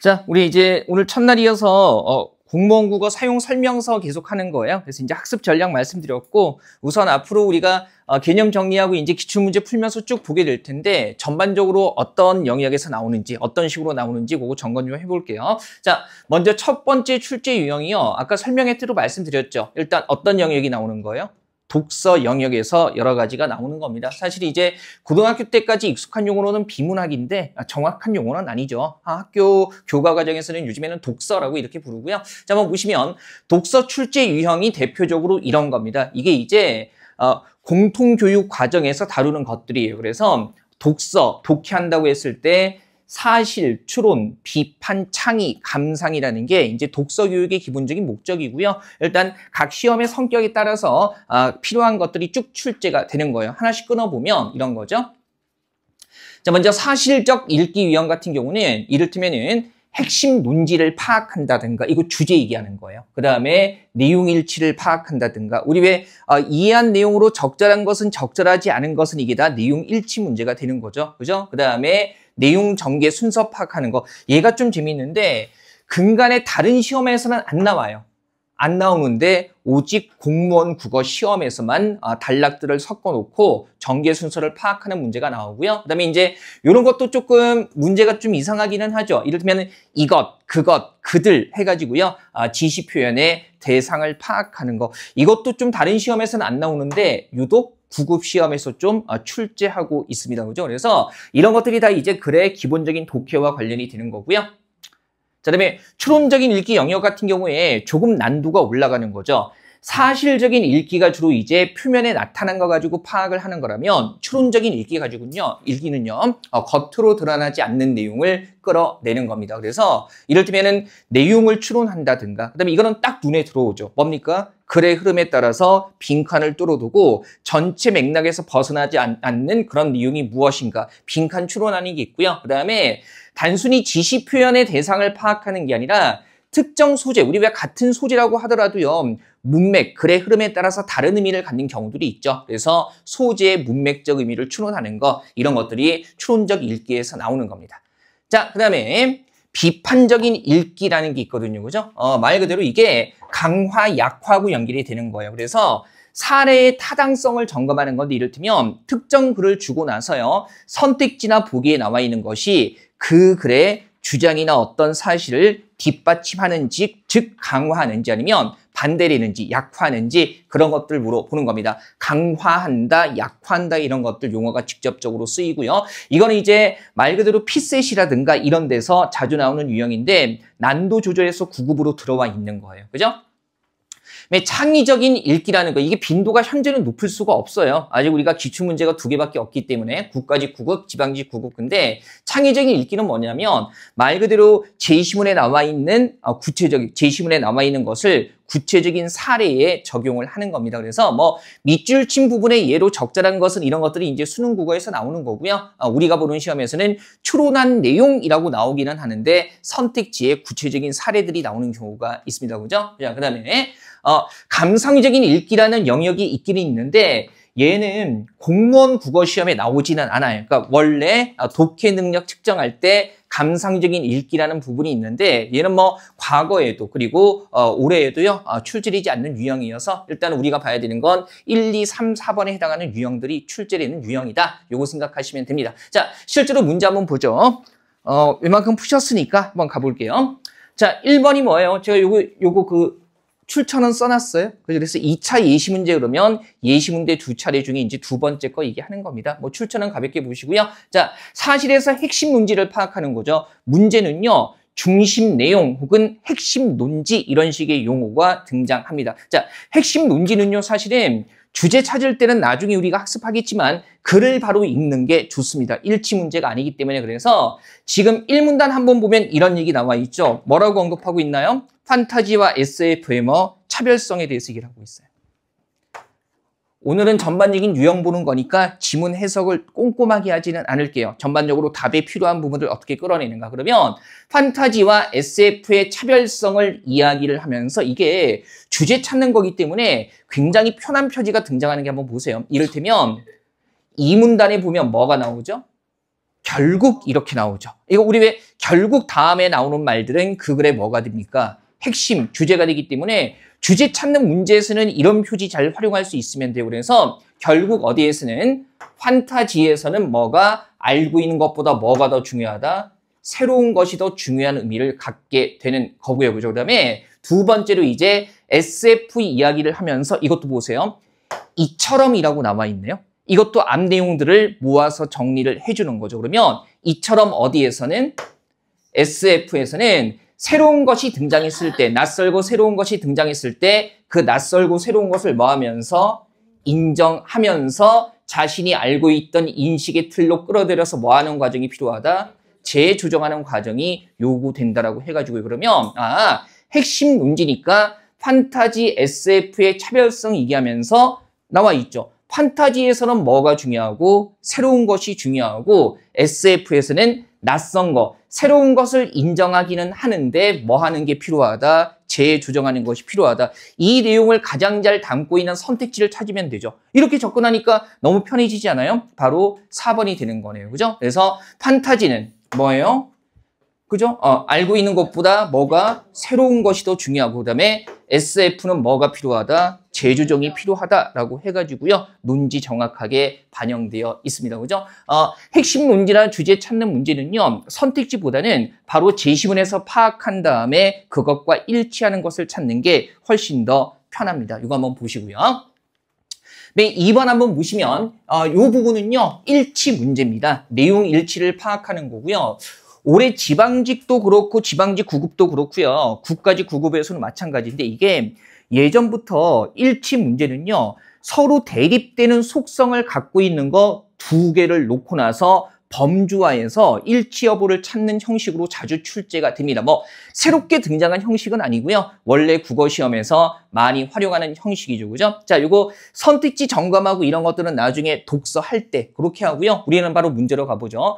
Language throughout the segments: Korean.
자, 우리 이제 오늘 첫날이어서 공무원 국어 사용 설명서 계속하는 거예요. 그래서 이제 학습 전략 말씀드렸고, 우선 앞으로 우리가 개념 정리하고 이제 기출문제 풀면서 쭉 보게 될 텐데, 전반적으로 어떤 영역에서 나오는지, 어떤 식으로 나오는지 그거 점검 좀 해볼게요. 자, 먼저 첫 번째 출제 유형이요. 아까 설명회 때도 말씀드렸죠. 일단 어떤 영역이 나오는 거예요? 독서 영역에서 여러 가지가 나오는 겁니다. 사실 이제 고등학교 때까지 익숙한 용어로는 비문학인데 정확한 용어는 아니죠. 학교 교과 과정에서는 요즘에는 독서라고 이렇게 부르고요. 자, 한번 보시면 독서 출제 유형이 대표적으로 이런 겁니다. 이게 이제 공통교육 과정에서 다루는 것들이에요. 그래서 독서, 독해한다고 했을 때 사실, 추론, 비판, 창의, 감상이라는 게 이제 독서 교육의 기본적인 목적이고요. 일단 각 시험의 성격에 따라서 필요한 것들이 쭉 출제가 되는 거예요. 하나씩 끊어보면 이런 거죠. 자, 먼저 사실적 읽기 유형 같은 경우는 이를테면은 핵심 논지를 파악한다든가, 이거 주제 얘기하는 거예요. 그 다음에 내용 일치를 파악한다든가, 우리 왜 이해한 내용으로 적절한 것은 적절하지 않은 것은 이게 다 내용 일치 문제가 되는 거죠. 그죠? 그 다음에 내용 전개 순서 파악하는 거. 얘가 좀 재밌는데 근간에 다른 시험에서는 안 나와요. 안 나오는데 오직 공무원 국어 시험에서만 단락들을 섞어놓고 전개 순서를 파악하는 문제가 나오고요. 그다음에 이제 이런 것도 조금 문제가 좀 이상하기는 하죠. 이를테면 이것, 그것, 그들 해가지고요. 지시 표현의 대상을 파악하는 거. 이것도 좀 다른 시험에서는 안 나오는데 유독 구급 시험에서 좀 출제하고 있습니다. 그죠? 그래서 이런 것들이 다 이제 글의 기본적인 독해와 관련이 되는 거고요. 자, 그다음에 추론적인 읽기 영역 같은 경우에 조금 난도가 올라가는 거죠. 사실적인 읽기가 주로 이제 표면에 나타난 거 가지고 파악을 하는 거라면 추론적인 읽기는요, 겉으로 드러나지 않는 내용을 끌어내는 겁니다. 그래서 이를테면은 내용을 추론한다든가, 그다음에 이거는 딱 눈에 들어오죠. 뭡니까? 글의 흐름에 따라서 빈칸을 뚫어두고 전체 맥락에서 벗어나지 않는 그런 내용이 무엇인가, 빈칸 추론하는 게 있고요. 그다음에 단순히 지시 표현의 대상을 파악하는 게 아니라 특정 소재, 우리 왜 같은 소재라고 하더라도요, 문맥, 글의 흐름에 따라서 다른 의미를 갖는 경우들이 있죠. 그래서 소재의 문맥적 의미를 추론하는 거, 이런 것들이 추론적 읽기에서 나오는 겁니다. 자, 그 다음에 비판적인 읽기라는 게 있거든요. 그죠? 말 그대로 이게 강화, 약화하고 연결이 되는 거예요. 그래서 사례의 타당성을 점검하는 건데, 이를테면 특정 글을 주고 나서요, 선택지나 보기에 나와 있는 것이 그 글의 주장이나 어떤 사실을 뒷받침하는지, 즉 강화하는지 아니면 반대되는지, 약화하는지, 그런 것들 물어보는 겁니다. 강화한다, 약화한다, 이런 것들 용어가 직접적으로 쓰이고요. 이거는 이제 말 그대로 피셋이라든가 이런 데서 자주 나오는 유형인데 난도 조절에서 9급으로 들어와 있는 거예요. 그죠? 창의적인 읽기라는 거, 이게 빈도가 현재는 높을 수가 없어요. 아직 우리가 기출문제가 2개밖에 없기 때문에 국가직 9급, 지방직 9급. 근데 창의적인 읽기는 뭐냐면 말 그대로 제시문에 나와 있는 제시문에 나와 있는 것을 구체적인 사례에 적용을 하는 겁니다. 그래서 뭐 밑줄 친 부분의 예로 적절한 것은 이런 것들이 이제 수능 국어에서 나오는 거고요. 우리가 보는 시험에서는 추론한 내용이라고 나오기는 하는데 선택지에 구체적인 사례들이 나오는 경우가 있습니다. 그죠? 자, 그다음에 감상적인 읽기라는 영역이 있기는 있는데 얘는 공무원 국어 시험에 나오지는 않아요. 그러니까 원래 독해 능력 측정할 때 감상적인 읽기라는 부분이 있는데 얘는 뭐 과거에도 그리고 올해에도요 출제되지 않는 유형이어서 일단 우리가 봐야 되는 건 1, 2, 3, 4번에 해당하는 유형들이 출제되는 유형이다. 요거 생각하시면 됩니다. 자, 실제로 문제 한번 보죠. 웬만큼 푸셨으니까 한번 가볼게요. 자, 1번이 뭐예요? 제가 요거 출처는 써놨어요. 그래서 2차 예시문제 그러면 예시문제 2차례 중에 이제 2번째 거 얘기하는 겁니다. 뭐 출처는 가볍게 보시고요. 자, 사실에서 핵심 논지를 파악하는 거죠. 문제는요, 중심 내용 혹은 핵심 논지 이런 식의 용어가 등장합니다. 자, 핵심 논지는요, 사실은 주제 찾을 때는 나중에 우리가 학습하겠지만 글을 바로 읽는 게 좋습니다. 일치 문제가 아니기 때문에. 그래서 지금 1문단 한번 보면 이런 얘기 나와 있죠. 뭐라고 언급하고 있나요? 판타지와 SF의 차별성에 대해서 얘기를 하고 있어요. 오늘은 전반적인 유형 보는 거니까 지문 해석을 꼼꼼하게 하지는 않을게요. 전반적으로 답에 필요한 부분을 어떻게 끌어내는가. 그러면 판타지와 SF의 차별성을 이야기를 하면서 이게 주제 찾는 거기 때문에 굉장히 편한 표지가 등장하는 게 한번 보세요. 이를테면 이 문단에 보면 뭐가 나오죠? 결국 이렇게 나오죠. 이거 우리 왜 결국 다음에 나오는 말들은 그 글에 뭐가 됩니까? 핵심, 주제가 되기 때문에 주제 찾는 문제에서는 이런 표지 잘 활용할 수 있으면 돼요. 그래서 결국 어디에서는 판타지에서는 뭐가 알고 있는 것보다 뭐가 더 중요하다? 새로운 것이 더 중요한 의미를 갖게 되는 거고요. 그죠? 그다음에 두 번째로 이제 SF 이야기를 하면서 이것도 보세요. 이처럼이라고 나와 있네요. 이것도 앞 내용들을 모아서 정리를 해주는 거죠. 그러면 이처럼 어디에서는 SF에서는 새로운 것이 등장했을 때, 낯설고 새로운 것이 등장했을 때 그 낯설고 새로운 것을 뭐 하면서 인정하면서 자신이 알고 있던 인식의 틀로 끌어들여서 뭐 하는 과정이 필요하다? 재조정하는 과정이 요구된다라고 해가지고 그러면 핵심 논지니까 판타지 SF의 차별성 얘기하면서 나와 있죠. 판타지에서는 뭐가 중요하고 새로운 것이 중요하고 SF에서는 낯선 것, 새로운 것을 인정하기는 하는데 뭐 하는 게 필요하다? 재조정하는 것이 필요하다. 이 내용을 가장 잘 담고 있는 선택지를 찾으면 되죠. 이렇게 접근하니까 너무 편해지지 않아요? 바로 4번이 되는 거네요. 그죠? 그래서 판타지는 뭐예요? 그죠? 알고 있는 것보다 뭐가 새로운 것이 더 중요하고 그다음에 SF는 뭐가 필요하다? 재조정이 필요하다라고 해가지고요. 논지 정확하게 반영되어 있습니다. 그죠? 핵심 논지나 주제 찾는 문제는요. 선택지보다는 바로 제시문에서 파악한 다음에 그것과 일치하는 것을 찾는 게 훨씬 더 편합니다. 이거 한번 보시고요. 네, 2번 한번 보시면 이 부분은요. 일치 문제입니다. 내용 일치를 파악하는 거고요. 올해 지방직도 그렇고 지방직 9급도 그렇고요. 국가직 9급에서는 마찬가지인데 이게 예전부터 일치 문제는요. 서로 대립되는 속성을 갖고 있는 거 두 개를 놓고 나서 범주화해서 일치 여부를 찾는 형식으로 자주 출제가 됩니다. 뭐 새롭게 등장한 형식은 아니고요. 원래 국어 시험에서 많이 활용하는 형식이죠. 그죠? 자, 요거 선택지 점검하고 이런 것들은 나중에 독서할 때 그렇게 하고요. 우리는 바로 문제로 가보죠.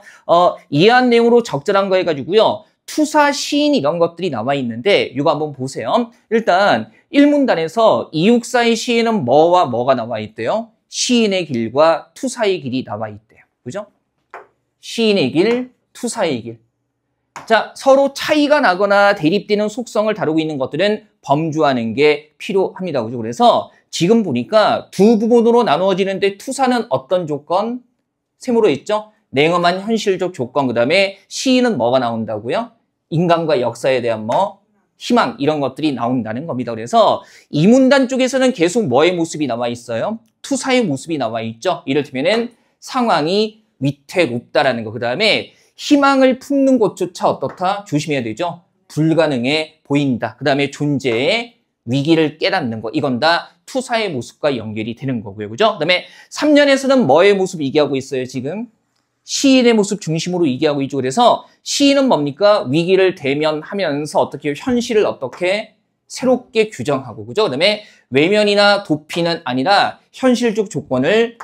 이해한 내용으로 적절한 거 해가지고요. 투사, 시인 이런 것들이 나와 있는데 이거 한번 보세요. 일단 1문단에서 이육사의 시에는 뭐와 뭐가 나와 있대요? 시인의 길과 투사의 길이 나와 있대요. 그죠? 시인의 길, 투사의 길. 자, 서로 차이가 나거나 대립되는 속성을 다루고 있는 것들은 범주하는 게 필요합니다. 그죠? 그래서 지금 보니까 두 부분으로 나누어지는데 투사는 어떤 조건? 세모로 있죠? 냉엄한 현실적 조건, 그 다음에 시인은 뭐가 나온다고요? 인간과 역사에 대한 희망 이런 것들이 나온다는 겁니다. 그래서 이 문단 쪽에서는 계속 뭐의 모습이 나와 있어요? 투사의 모습이 나와 있죠. 이를테면은 상황이 위태롭다라는 거. 그 다음에 희망을 품는 것조차 어떻다? 조심해야 되죠. 불가능해 보인다. 그 다음에 존재의 위기를 깨닫는 거. 이건 다 투사의 모습과 연결이 되는 거고요. 그죠? 그 다음에 3년에서는 뭐의 모습 얘기하고 있어요, 지금? 시인의 모습 중심으로 얘기하고 있죠. 그래서 시인은 뭡니까? 위기를 대면하면서 어떻게 현실을 어떻게 새롭게 규정하고, 그죠? 그 다음에 외면이나 도피는 아니라 현실적 조건을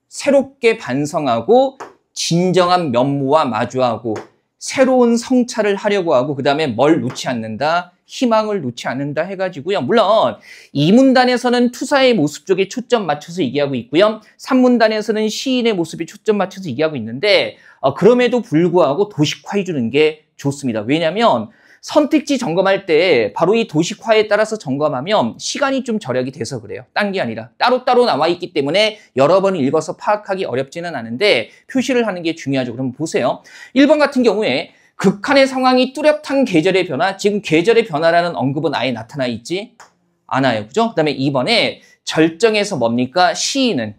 새롭게 반성하고 진정한 면모와 마주하고 새로운 성찰을 하려고 하고 그 다음에 뭘 놓지 않는다? 희망을 놓지 않는다 해가지고요. 물론 2문단에서는 투사의 모습 쪽에 초점 맞춰서 얘기하고 있고요. 3문단에서는 시인의 모습에 초점 맞춰서 얘기하고 있는데 그럼에도 불구하고 도식화해 주는 게 좋습니다. 왜냐하면 선택지 점검할 때 바로 이 도식화에 따라서 점검하면 시간이 좀 절약이 돼서 그래요. 딴 게 아니라 따로따로 나와 있기 때문에 여러 번 읽어서 파악하기 어렵지는 않은데 표시를 하는 게 중요하죠. 그럼 보세요. 1번 같은 경우에 극한의 상황이 뚜렷한 계절의 변화, 지금 계절의 변화라는 언급은 아예 나타나 있지 않아요. 그죠? 그 다음에 2번에 절정에서 뭡니까? 시인의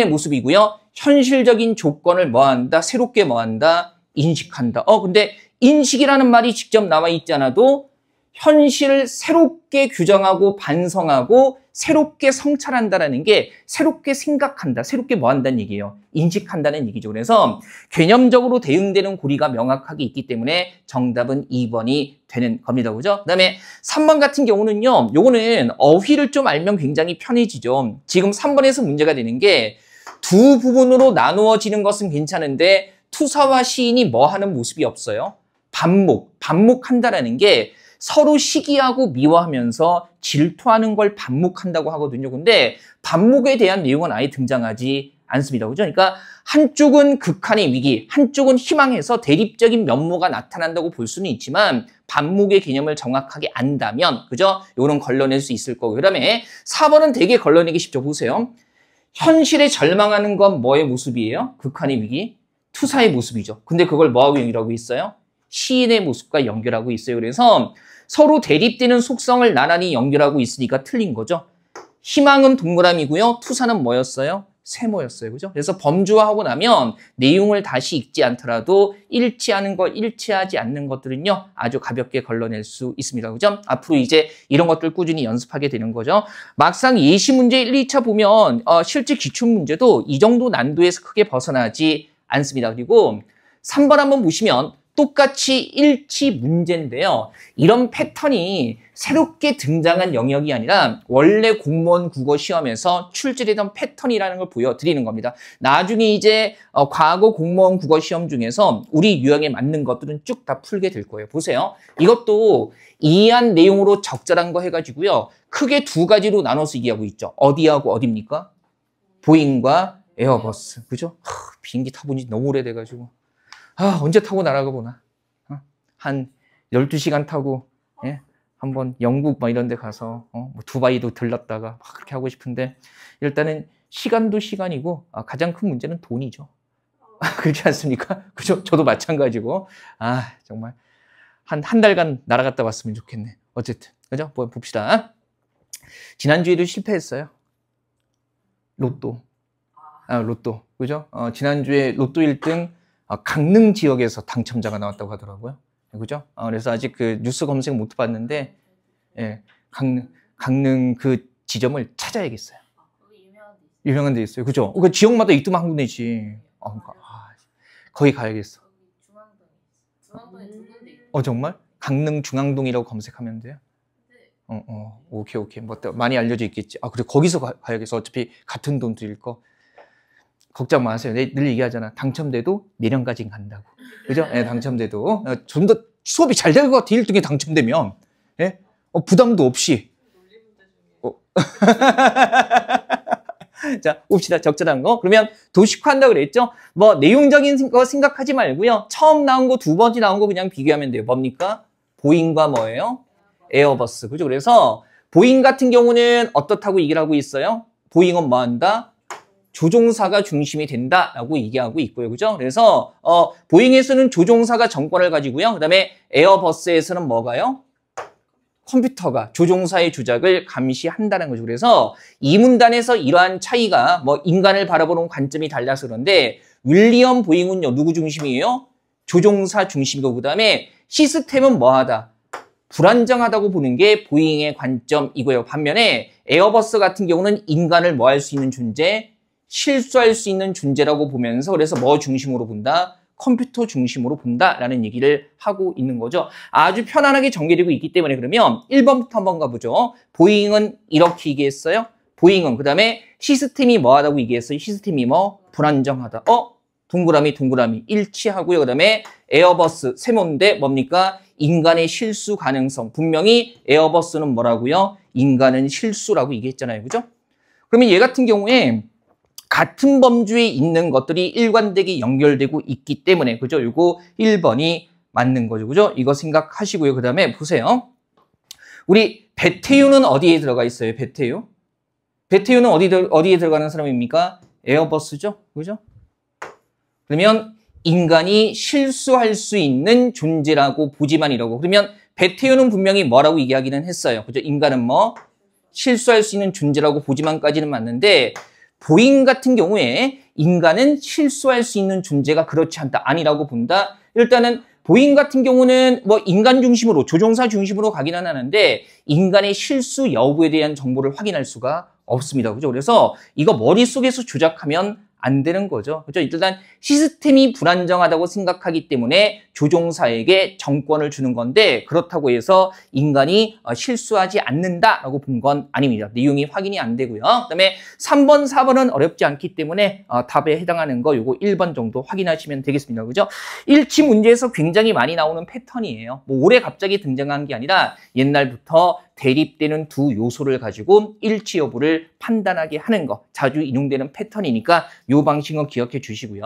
모습이고요. 현실적인 조건을 뭐한다? 새롭게 뭐한다? 인식한다. 근데 인식이라는 말이 직접 나와 있지 않아도 현실을 새롭게 규정하고 반성하고 새롭게 성찰한다라는 게 새롭게 생각한다, 새롭게 뭐 한다는 얘기예요. 인식한다는 얘기죠. 그래서 개념적으로 대응되는 고리가 명확하게 있기 때문에 정답은 2번이 되는 겁니다. 그죠? 그 다음에 3번 같은 경우는요, 요거는 어휘를 좀 알면 굉장히 편해지죠. 지금 3번에서 문제가 되는 게 두 부분으로 나누어지는 것은 괜찮은데 투사와 시인이 뭐 하는 모습이 없어요. 반목한다라는 게 서로 시기하고 미워하면서 질투하는 걸 반목한다고 하거든요. 근데 반목에 대한 내용은 아예 등장하지 않습니다. 그죠? 그러니까 한쪽은 극한의 위기, 한쪽은 희망해서 대립적인 면모가 나타난다고 볼 수는 있지만 반목의 개념을 정확하게 안다면, 그죠? 요런 걸러낼 수 있을 거고. 그 다음에 4번은 되게 걸러내기 쉽죠. 보세요. 현실에 절망하는 건 뭐의 모습이에요? 극한의 위기, 투사의 모습이죠. 근데 그걸 뭐하고 연결하고 있어요? 시인의 모습과 연결하고 있어요. 그래서 서로 대립되는 속성을 나란히 연결하고 있으니까 틀린 거죠. 희망은 동그라미고요. 투사는 뭐였어요? 세모였어요. 그죠? 그래서 범주화하고 나면 내용을 다시 읽지 않더라도 일치하는 것, 일치하지 않는 것들은요, 아주 가볍게 걸러낼 수 있습니다. 그죠? 앞으로 이제 이런 것들 꾸준히 연습하게 되는 거죠. 막상 예시 문제 1, 2차 보면 실제 기출문제도 이 정도 난도에서 크게 벗어나지 않습니다. 그리고 3번 한번 보시면 똑같이 일치 문제인데요. 이런 패턴이 새롭게 등장한 영역이 아니라 원래 공무원 국어 시험에서 출제되던 패턴이라는 걸 보여드리는 겁니다. 나중에 이제 과거 공무원 국어 시험 중에서 우리 유형에 맞는 것들은 쭉 다 풀게 될 거예요. 보세요. 이것도 이해한 내용으로 적절한 거 해가지고요. 크게 두 가지로 나눠서 얘기하고 있죠. 어디하고 어디입니까? 보잉과 에어버스. 그죠? 비행기 타본 지 너무 오래돼가지고. 언제 타고 날아가 보나. 한 12시간 타고, 예? 한번 영국 막 이런 데 가서, 뭐 두바이도 들렀다가 막 그렇게 하고 싶은데, 일단은 시간도 시간이고, 가장 큰 문제는 돈이죠. 그렇지 않습니까? 그죠? 저도 마찬가지고. 정말. 한 달간 날아갔다 왔으면 좋겠네. 어쨌든. 그죠? 뭐 봅시다. 지난주에도 실패했어요. 로또. 로또. 그죠? 지난주에 로또 1등, 강릉 지역에서 당첨자가 나왔다고 하더라고요. 그죠? 그래서 아직 그 뉴스 검색 못 해봤는데, 예, 강릉 그 지점을 찾아야겠어요. 유명한 데 있어요. 그죠? 그 지역마다 있더만 한 군데지. 거기 가야겠어. 중앙동에 두 군데 있어요. 정말? 강릉 중앙동이라고 검색하면 돼요? 오케이. 뭐 많이 알려져 있겠지. 그래, 거기서 가야겠어. 어차피 같은 돈 드릴 거. 걱정 마세요. 늘 얘기하잖아. 당첨돼도 내년까지는 간다고. 그죠? 네, 당첨돼도. 좀 더 수업이 잘 될 것 같아. 1등에 당첨되면. 예? 부담도 없이. 자, 봅시다. 적절한 거. 그러면 도식화한다고 그랬죠? 뭐, 내용적인 거 생각하지 말고요. 처음 나온 거, 두 번째 나온 거 그냥 비교하면 돼요. 뭡니까? 보잉과 뭐예요? 에어버스. 그죠? 그래서 보잉 같은 경우는 어떻다고 얘기를 하고 있어요? 보잉은 뭐 한다? 조종사가 중심이 된다라고 얘기하고 있고요. 그죠? 그래서 보잉에서는 조종사가 정권을 가지고요. 그다음에 에어버스에서는 뭐가요? 컴퓨터가 조종사의 조작을 감시한다는 거죠. 그래서 이 문단에서 이러한 차이가 뭐 인간을 바라보는 관점이 달라서 그런데 윌리엄 보잉은요. 누구 중심이에요? 조종사 중심이고 그다음에 시스템은 뭐하다? 불안정하다고 보는 게 보잉의 관점이고요. 반면에 에어버스 같은 경우는 인간을 뭐 할 수 있는 존재? 실수할 수 있는 존재라고 보면서 그래서 뭐 중심으로 본다? 컴퓨터 중심으로 본다라는 얘기를 하고 있는 거죠. 아주 편안하게 전개되고 있기 때문에 그러면 1번부터 한번 가보죠. 보잉은 이렇게 얘기했어요. 보잉은 그다음에 시스템이 뭐하다고 얘기했어요. 시스템이 뭐 불안정하다. 동그라미 일치하고요. 그다음에 에어버스 세모인데 뭡니까? 인간의 실수 가능성. 분명히 에어버스는 뭐라고요? 인간은 실수라고 얘기했잖아요. 그죠? 그러면 얘 같은 경우에 같은 범주에 있는 것들이 일관되게 연결되고 있기 때문에 그죠? 이거 1번이 맞는 거죠. 그죠? 이거 생각하시고요. 그 다음에 보세요. 우리 배태유는 어디에 들어가 있어요? 배태유는 어디에 들어가는 사람입니까? 에어버스죠? 그죠? 그러면 인간이 실수할 수 있는 존재라고 보지만 이러고 그러면 배태유는 분명히 뭐라고 얘기하기는 했어요. 그죠? 인간은 뭐 실수할 수 있는 존재라고 보지만까지는 맞는데 보잉 같은 경우에 인간은 실수할 수 있는 존재가 그렇지 않다. 아니라고 본다. 일단은 보잉 같은 경우는 뭐 인간 중심으로 조종사 중심으로 가기는 하는데 인간의 실수 여부에 대한 정보를 확인할 수가 없습니다. 그죠? 그래서 이거 머릿속에서 조작하면 안 되는 거죠. 그죠? 일단 시스템이 불안정하다고 생각하기 때문에 조종사에게 정권을 주는 건데 그렇다고 해서 인간이 실수하지 않는다라고 본 건 아닙니다. 내용이 확인이 안 되고요. 그다음에 3번, 4번은 어렵지 않기 때문에 답에 해당하는 거 요거 1번 정도 확인하시면 되겠습니다. 그죠? 일치 문제에서 굉장히 많이 나오는 패턴이에요. 뭐 올해 갑자기 등장한 게 아니라 옛날부터 대립되는 두 요소를 가지고 일치 여부를 판단하게 하는 거. 자주 인용되는 패턴이니까 이 방식은 기억해 주시고요.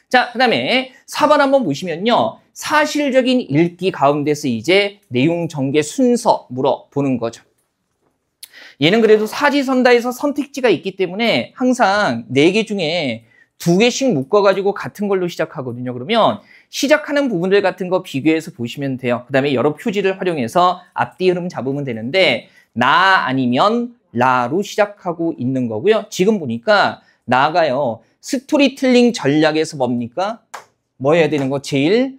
자, 그 다음에 4번 한번 보시면요. 사실적인 읽기 가운데서 이제 내용 전개 순서 물어보는 거죠. 얘는 그래도 사지선다에서 선택지가 있기 때문에 항상 4개 중에 2개씩 묶어가지고 같은 걸로 시작하거든요. 그러면 시작하는 부분들 같은 거 비교해서 보시면 돼요. 그 다음에 여러 표지를 활용해서 앞뒤 흐름 잡으면 되는데 나 아니면 라로 시작하고 있는 거고요. 지금 보니까 나가요. 스토리텔링 전략에서 뭡니까? 뭐 해야 되는 거? 제일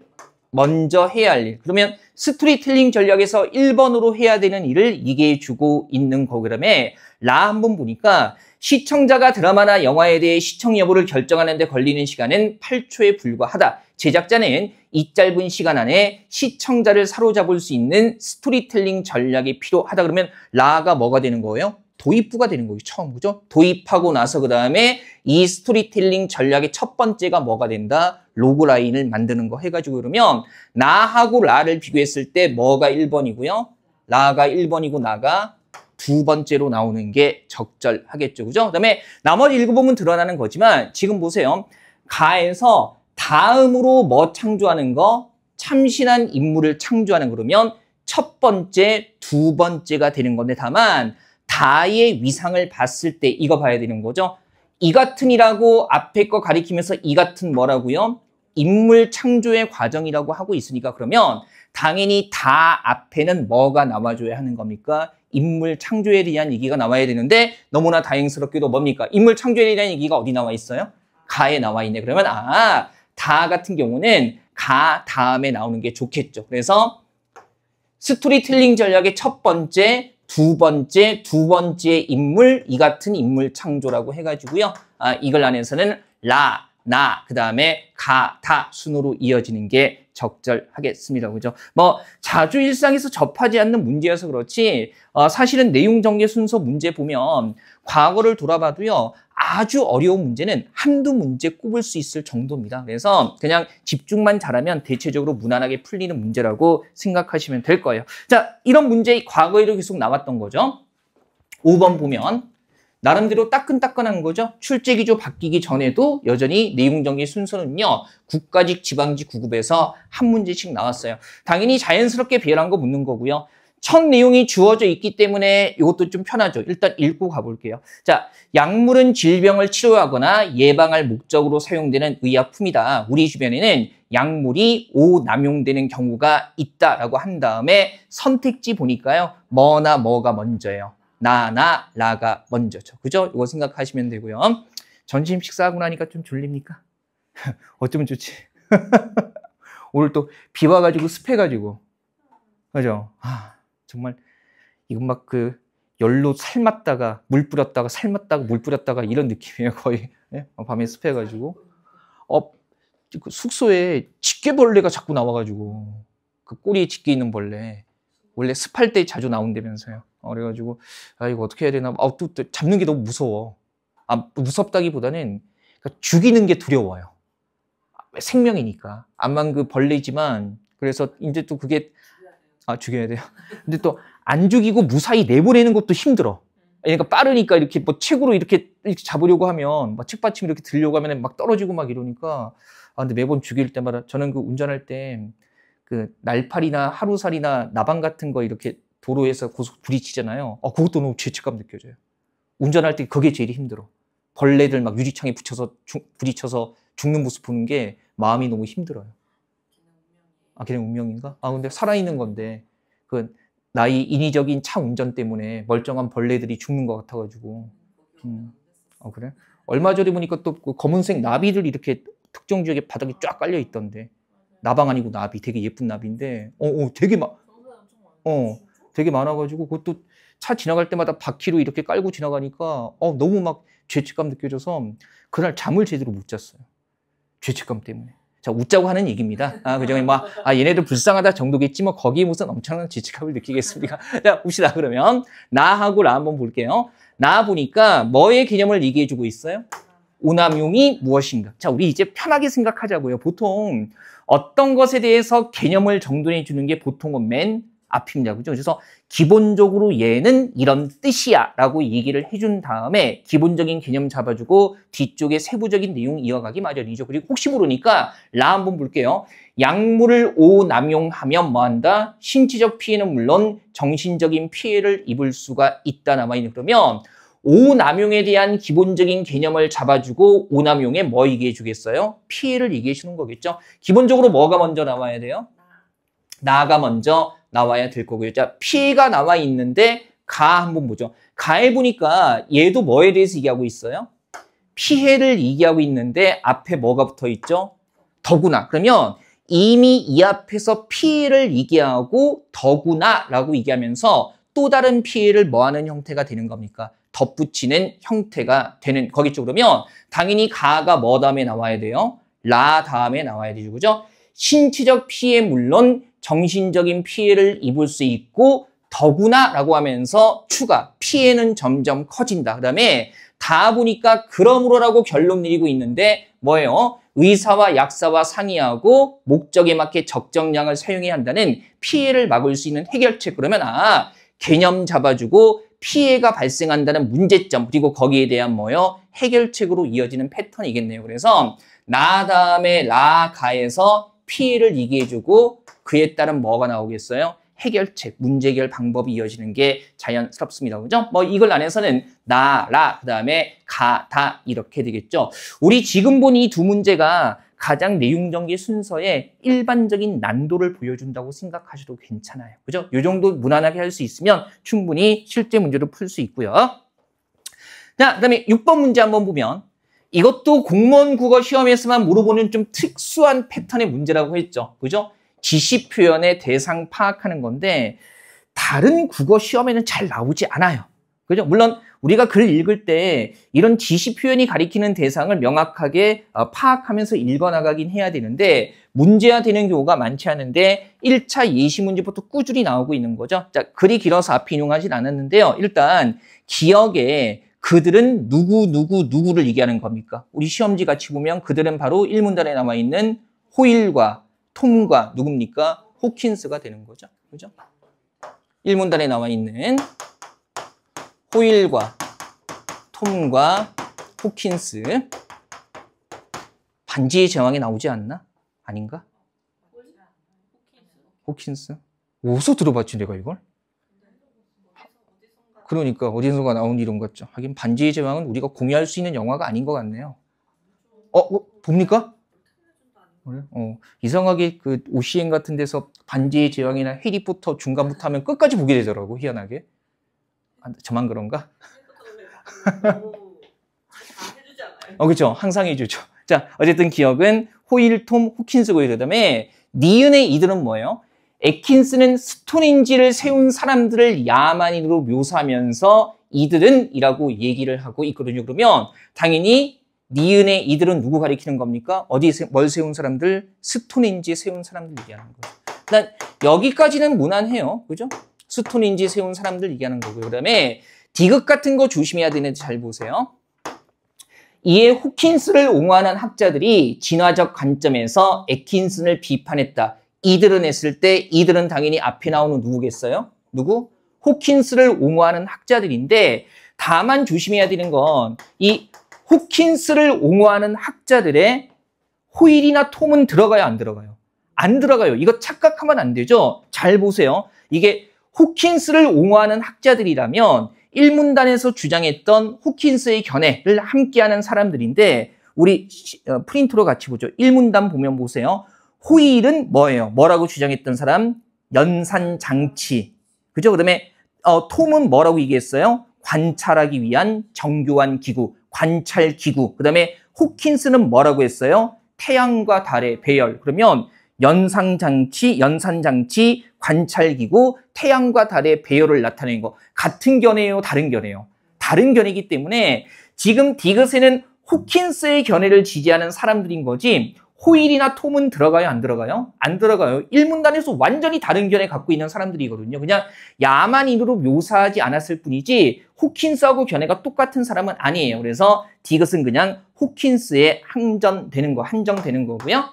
먼저 해야 할 일. 그러면 스토리텔링 전략에서 1번으로 해야 되는 일을 얘기해 주고 있는 거. 그다음에 라 한번 보니까 시청자가 드라마나 영화에 대해 시청 여부를 결정하는 데 걸리는 시간은 8초에 불과하다. 제작자는 이 짧은 시간 안에 시청자를 사로잡을 수 있는 스토리텔링 전략이 필요하다. 그러면 라가 뭐가 되는 거예요? 도입부가 되는 거예요. 처음, 그죠? 도입하고 나서 그 다음에 이 스토리텔링 전략의 첫 번째가 뭐가 된다? 로그라인을 만드는 거 해가지고 그러면 나하고 라를 비교했을 때 뭐가 1번이고요? 라가 1번이고 나가 2번째로 나오는 게 적절하겠죠. 그죠? 그 다음에 나머지 읽어보면 드러나는 거지만 지금 보세요. 가에서 다음으로 뭐 창조하는 거? 참신한 인물을 창조하는 그러면 첫 번째, 2번째가 되는 건데 다만 다의 위상을 봤을 때 이거 봐야 되는 거죠. 이 같은이라고 앞에 거 가리키면서 이 같은 뭐라고요? 인물 창조의 과정이라고 하고 있으니까 그러면 당연히 다 앞에는 뭐가 나와줘야 하는 겁니까? 인물 창조에 대한 얘기가 나와야 되는데 너무나 다행스럽게도 뭡니까? 인물 창조에 대한 얘기가 어디 나와 있어요? 가에 나와 있네. 그러면 다 같은 경우는 가 다음에 나오는 게 좋겠죠. 그래서 스토리텔링 전략의 첫 번째, 두 번째 인물, 이 같은 인물 창조라고 해가지고요. 이걸 안에서는 라, 나, 그 다음에 가, 다 순으로 이어지는 게 적절하겠습니다. 그죠? 뭐, 자주 일상에서 접하지 않는 문제여서 그렇지, 사실은 내용 전개 순서 문제 보면 과거를 돌아봐도요, 아주 어려운 문제는 한두 문제 꼽을 수 있을 정도입니다. 그래서 그냥 집중만 잘하면 대체적으로 무난하게 풀리는 문제라고 생각하시면 될 거예요. 자, 이런 문제 과거에도 계속 나왔던 거죠. 5번 보면 나름대로 따끈따끈한 거죠. 출제기조 바뀌기 전에도 여전히 내용 전개 순서는요. 국가직, 지방직, 구급에서 한 문제씩 나왔어요. 당연히 자연스럽게 배열한 거 묻는 거고요. 첫 내용이 주어져 있기 때문에 이것도 좀 편하죠. 일단 읽고 가볼게요. 자, 약물은 질병을 치료하거나 예방할 목적으로 사용되는 의약품이다. 우리 주변에는 약물이 오남용되는 경우가 있다라고 한 다음에 선택지 보니까요. 뭐나 뭐가 먼저예요. 나나 라가 먼저죠. 그죠? 이거 생각하시면 되고요. 점심 식사하고 나니까 좀 졸립니까? 어쩌면 좋지. 오늘 또 비 와가지고 습해가지고. 그죠? 정말 이건 막 그 열로 삶았다가 물 뿌렸다가 삶았다가 물 뿌렸다가 이런 느낌이에요. 거의. 예? 밤에 습해가지고. 그 숙소에 집게벌레가 자꾸 나와가지고 그 꼬리에 집게 있는 벌레. 원래 습할 때 자주 나온다면서요. 그래가지고 이거 어떻게 해야 되나. 또 잡는 게 너무 무서워. 무섭다기보다는 죽이는 게 두려워요. 생명이니까. 암만 그 벌레지만 그래서 이제 또 그게 죽여야 돼요. 근데 또 안 죽이고 무사히 내보내는 것도 힘들어. 그러니까 빠르니까 이렇게 뭐 책으로 이렇게 잡으려고 하면 막 책받침 이렇게 들려고 하면 막 떨어지고 막 이러니까. 근데 매번 죽일 때마다 저는 그 운전할 때 그 날파리나 하루살이나 나방 같은 거 이렇게 도로에서 고속 부딪히잖아요. 그것도 너무 죄책감 느껴져요. 운전할 때 그게 제일 힘들어. 벌레들 막 유리창에 부딪혀서 죽는 모습 보는 게 마음이 너무 힘들어요. 그냥 운명인가? 근데 살아있는 건데 그 나의 인위적인 차 운전 때문에 멀쩡한 벌레들이 죽는 것 같아가지고. 그래? 얼마 전에 보니까 또 그 검은색 나비들 이렇게 특정 지역에 바닥에 쫙 깔려 있던데. 나방 아니고 나비, 되게 예쁜 나비인데, 되게 많아가지고 그것도 차 지나갈 때마다 바퀴로 이렇게 깔고 지나가니까 너무 막 죄책감 느껴져서 그날 잠을 제대로 못 잤어요. 죄책감 때문에. 자, 웃자고 하는 얘기입니다. 그죠? 얘네들 불쌍하다 정도겠지, 거기에 무슨 엄청난 죄책감을 느끼겠습니까? 자, 봅시다. 그러면, 나하고 라 한번 볼게요. 나 보니까 뭐의 개념을 얘기해주고 있어요? 오남용이 무엇인가? 자, 우리 이제 편하게 생각하자고요. 보통 어떤 것에 대해서 개념을 정돈해주는 게 보통은 맨 앞입니다. 그죠? 그래서 기본적으로 얘는 이런 뜻이야 라고 얘기를 해준 다음에 기본적인 개념 잡아주고 뒤쪽에 세부적인 내용 이어가기 마련이죠. 그리고 혹시 모르니까 라 한번 볼게요. 약물을 오남용하면 뭐한다? 신체적 피해는 물론 정신적인 피해를 입을 수가 있다 남아있는. 그러면 오남용에 대한 기본적인 개념을 잡아주고 오남용에 뭐 얘기해 주겠어요? 피해를 얘기해 주는 거겠죠. 기본적으로 뭐가 먼저 나와야 돼요? 나가 먼저 나와야 될 거고요. 자, 피해가 나와 있는데 가 한번 보죠. 가에 보니까 얘도 뭐에 대해서 얘기하고 있어요? 피해를 얘기하고 있는데 앞에 뭐가 붙어 있죠? 더구나. 그러면 이미 이 앞에서 피해를 얘기하고 더구나라고 얘기하면서 또 다른 피해를 뭐하는 형태가 되는 겁니까? 덧붙이는 형태가 되는 거겠죠. 그러면 당연히 가가 뭐 다음에 나와야 돼요? 라 다음에 나와야 되죠. 그죠? 신체적 피해 물론 정신적인 피해를 입을 수 있고 더구나라고 하면서 추가 피해는 점점 커진다. 그다음에 다 보니까 그러므로라고 결론 내리고 있는데 뭐예요? 의사와 약사와 상의하고 목적에 맞게 적정량을 사용해야 한다는 피해를 막을 수 있는 해결책. 그러면 개념 잡아주고 피해가 발생한다는 문제점 그리고 거기에 대한 뭐요? 해결책으로 이어지는 패턴이겠네요. 그래서 나 다음에 라 가에서 피해를 얘기해주고 그에 따른 뭐가 나오겠어요? 해결책, 문제 해결 방법이 이어지는 게 자연스럽습니다. 그죠? 뭐 이걸 안에서는 나, 라, 그 다음에 가, 다 이렇게 되겠죠. 우리 지금 본 이 두 문제가 가장 내용 전개 순서의 일반적인 난도를 보여준다고 생각하셔도 괜찮아요. 그죠? 이 정도 무난하게 할 수 있으면 충분히 실제 문제도 풀 수 있고요. 자, 그 다음에 6번 문제 한번 보면 이것도 공무원 국어 시험에서만 물어보는 좀 특수한 패턴의 문제라고 했죠. 그죠? 지시 표현의 대상 파악하는 건데 다른 국어 시험에는 잘 나오지 않아요. 그죠? 물론 우리가 글 읽을 때 이런 지시 표현이 가리키는 대상을 명확하게 파악하면서 읽어나가긴 해야 되는데 문제화되는 경우가 많지 않은데 1차 예시 문제부터 꾸준히 나오고 있는 거죠. 자, 글이 길어서 앞에 인용하진 않았는데요. 일단 기억에 그들은 누구를 얘기하는 겁니까? 우리 시험지 같이 보면 그들은 바로 1문단에 남아있는 호일과 톰과 누굽니까? 호킨스가 되는 거죠. 그죠? 1문단에 나와 있는 호일과 톰과 호킨스. 반지의 제왕에 나오지 않나? 아닌가? 호킨스? 어디서 들어봤지 내가 이걸? 그러니까 어디선가 나온 이름 같죠. 하긴 반지의 제왕은 우리가 공유할 수 있는 영화가 아닌 것 같네요. 봅니까? 이상하게 그 OCN 같은 데서 반지의 제왕이나 해리포터 중간부터 하면 끝까지 보게 되더라고, 희한하게. 저만 그런가? 그렇죠. 항상 해주죠. 자, 어쨌든 기억은 호일, 톰, 호킨스고요. 그다음에 니은의 이들은 뭐예요? 애킨스는 스톤인지를 세운 사람들을 야만인으로 묘사하면서 이들은 이라고 얘기를 하고 있거든요. 그러면 당연히 니은의 이들은 누구 가리키는 겁니까? 뭘 세운 사람들? 스톤인지 세운 사람들 얘기하는 거죠. 일단 여기까지는 무난해요. 그죠? 스톤인지 세운 사람들 얘기하는 거고요. 그 다음에 디귿 같은 거 조심해야 되는데 잘 보세요. 이에 호킨스를 옹호하는 학자들이 진화적 관점에서 애킨슨을 비판했다. 이들은 했을 때 이들은 당연히 앞에 나오는 누구겠어요? 누구? 호킨스를 옹호하는 학자들인데 다만 조심해야 되는 건 이 호킨스를 옹호하는 학자들의 호일이나 톰은 들어가요, 안 들어가요? 안 들어가요. 이거 착각하면 안 되죠? 잘 보세요. 이게 호킨스를 옹호하는 학자들이라면 1문단에서 주장했던 호킨스의 견해를 함께하는 사람들인데 우리 프린트로 같이 보죠. 1문단 보면 보세요. 호일은 뭐예요? 뭐라고 주장했던 사람? 연산장치. 그죠? 그 다음에 톰은 뭐라고 얘기했어요? 관찰하기 위한 정교한 기구, 관찰기구. 그 다음에 호킨스는 뭐라고 했어요? 태양과 달의 배열. 그러면 연산장치, 관찰기구, 태양과 달의 배열을 나타내는 거. 같은 견해예요? 다른 견해예요? 다른 견해이기 때문에 지금 디귿에는 호킨스의 견해를 지지하는 사람들인 거지 호일이나 톰은 들어가요? 안 들어가요? 안 들어가요. 1문단에서 완전히 다른 견해 갖고 있는 사람들이거든요. 그냥 야만인으로 묘사하지 않았을 뿐이지 호킨스하고 견해가 똑같은 사람은 아니에요. 그래서 디귿은 그냥 호킨스에 한정되는 거고요.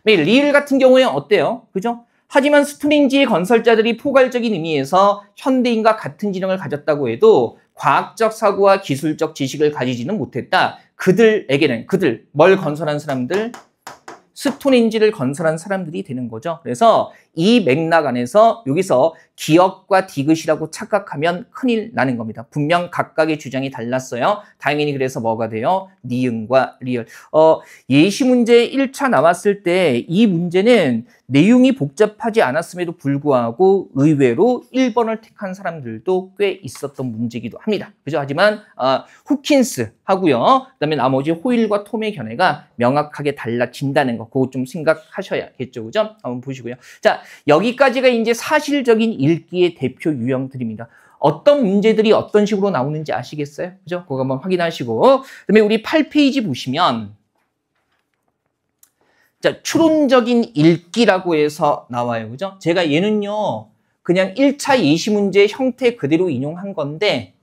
리을 같은 경우에 어때요? 그죠? 하지만 스톤헨지의 건설자들이 포괄적인 의미에서 현대인과 같은 지능을 가졌다고 해도 과학적 사고와 기술적 지식을 가지지는 못했다. 그들에게는 뭘 건설한 사람들? 스톤헨지를 건설한 사람들이 되는 거죠. 그래서 이 맥락 안에서 여기서 기역과 디귿이라고 착각하면 큰일 나는 겁니다. 분명 각각의 주장이 달랐어요. 당연히 그래서 뭐가 돼요? 니은과 리을. 예시 문제 1차 나왔을 때 이 문제는 내용이 복잡하지 않았음에도 불구하고 의외로 1번을 택한 사람들도 꽤 있었던 문제이기도 합니다. 그죠? 하지만 후킨스 하고요. 그다음에 나머지 호일과 톰의 견해가 명확하게 달라진다는 거, 그거 좀 생각하셔야겠죠. 그죠? 한번 보시고요. 자, 여기까지가 이제 사실적인 읽기의 대표 유형들입니다. 어떤 문제들이 어떤 식으로 나오는지 아시겠어요? 그죠? 그거 한번 확인하시고. 그다음에 우리 8페이지 보시면 자, 추론적인 읽기라고 해서 나와요. 그죠? 제가 얘는요, 그냥 1차 예시 문제 형태 그대로 인용한 건데,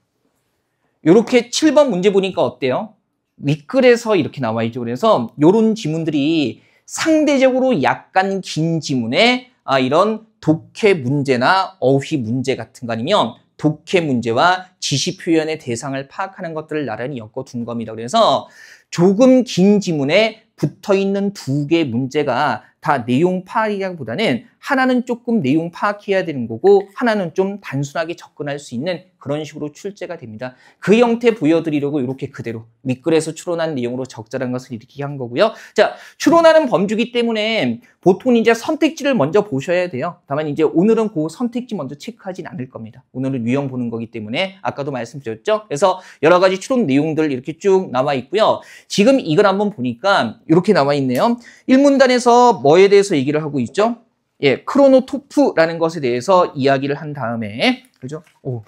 요렇게 7번 문제 보니까 어때요? 윗글에서 이렇게 나와 있죠. 그래서 요런 지문들이 상대적으로 약간 긴 지문에 이런 독해 문제나 어휘 문제 같은 거 아니면 독해 문제와 지시 표현의 대상을 파악하는 것들을 나란히 엮어둔 겁니다. 그래서 조금 긴 지문에 붙어있는 두 개의 문제가 다 내용 파악이라기보다는 하나는 조금 내용 파악해야 되는 거고 하나는 좀 단순하게 접근할 수 있는 그런 식으로 출제가 됩니다. 그 형태 보여드리려고 이렇게 그대로 윗글에서 추론한 내용으로 적절한 것을 이렇게 한 거고요. 자, 추론하는 범주기 때문에 보통 이제 선택지를 먼저 보셔야 돼요. 다만 이제 오늘은 그 선택지 먼저 체크하진 않을 겁니다. 오늘은 유형 보는 거기 때문에 아까도 말씀드렸죠. 그래서 여러 가지 추론 내용들 이렇게 쭉 나와 있고요. 지금 이걸 한번 보니까 이렇게 나와 있네요. 1문단에서 뭐에 대해서 얘기를 하고 있죠? 예, 크로노토프라는 것에 대해서 이야기를 한 다음에, 그죠? 오,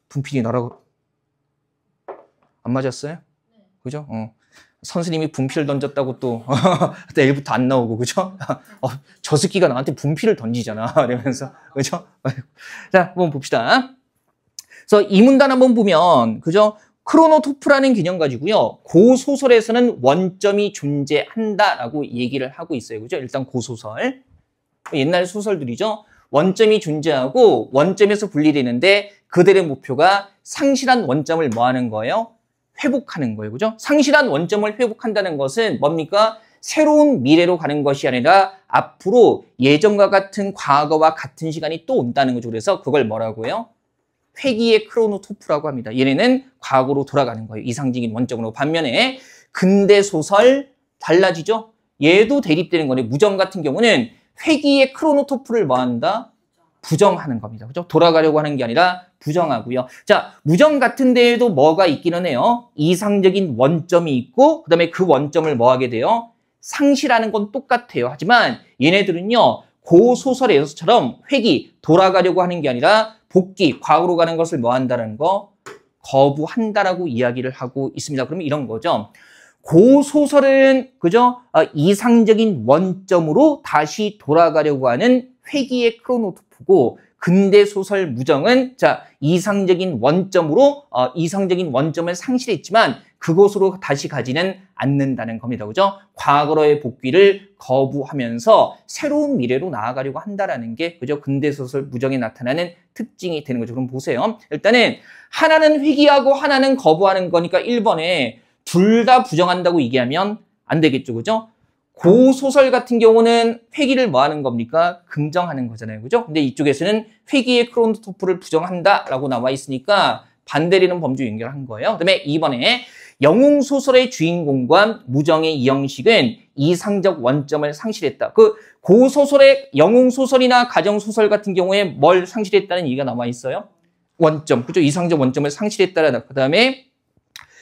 분필이 날아가, 안 맞았어요? 그죠? 선생님이 분필을 던졌다고 또, 내일부터 안 나오고, 그죠? 저 새끼가 나한테 분필을 던지잖아. 이러면서, 그죠? 자, 한번 봅시다. 그래서 이 문단 한번 보면, 그죠? 크로노토프라는 개념 가지고요. 고소설에서는 원점이 존재한다라고 얘기를 하고 있어요. 그죠? 일단 고소설. 옛날 소설들이죠. 원점이 존재하고 원점에서 분리되는데 그들의 목표가 상실한 원점을 뭐 하는 거예요? 회복하는 거예요. 그죠? 상실한 원점을 회복한다는 것은 뭡니까? 새로운 미래로 가는 것이 아니라 앞으로 예전과 같은 과거와 같은 시간이 또 온다는 거죠. 그래서 그걸 뭐라고요? 회귀의 크로노토프라고 합니다. 얘네는 과거로 돌아가는 거예요. 이상적인 원점으로. 반면에 근대 소설 달라지죠? 얘도 대립되는 거네. 무정 같은 경우는 회귀의 크로노토프를 뭐 한다? 부정하는 겁니다. 그죠? 돌아가려고 하는 게 아니라 부정하고요. 자, 무정 같은 데에도 뭐가 있기는 해요. 이상적인 원점이 있고 그다음에 그 원점을 뭐 하게 돼요? 상실하는 건 똑같아요. 하지만 얘네들은요. 고소설에서처럼 회귀, 돌아가려고 하는 게 아니라 복귀, 과거로 가는 것을 뭐 한다는 거? 거부한다라고 이야기를 하고 있습니다. 그러면 이런 거죠. 고소설은 그죠? 이상적인 원점으로 다시 돌아가려고 하는 회귀의 크로노토프고 근대 소설 무정은 자 이상적인 원점으로 이상적인 원점을 상실했지만 그곳으로 다시 가지는 않는다는 겁니다. 그죠? 과거로의 복귀를 거부하면서 새로운 미래로 나아가려고 한다라는 게 그죠? 근대 소설 무정에 나타나는 특징이 되는 거죠. 그럼 보세요. 일단은 하나는 회귀하고 하나는 거부하는 거니까 1번에 둘 다 부정한다고 얘기하면 안 되겠죠. 그죠? 고소설 같은 경우는 회귀를 뭐 하는 겁니까? 긍정하는 거잖아요. 그죠? 근데 이쪽에서는 회귀의 크로노토프를 부정한다라고 나와 있으니까 반대되는 범주 연결한 거예요. 그다음에 2번에 영웅소설의 주인공과 무정의 이 형식은 이상적 원점을 상실했다. 그 고소설의 영웅소설이나 가정소설 같은 경우에 뭘 상실했다는 얘기가 나와 있어요? 원점. 그죠? 이상적 원점을 상실했다라. 그다음에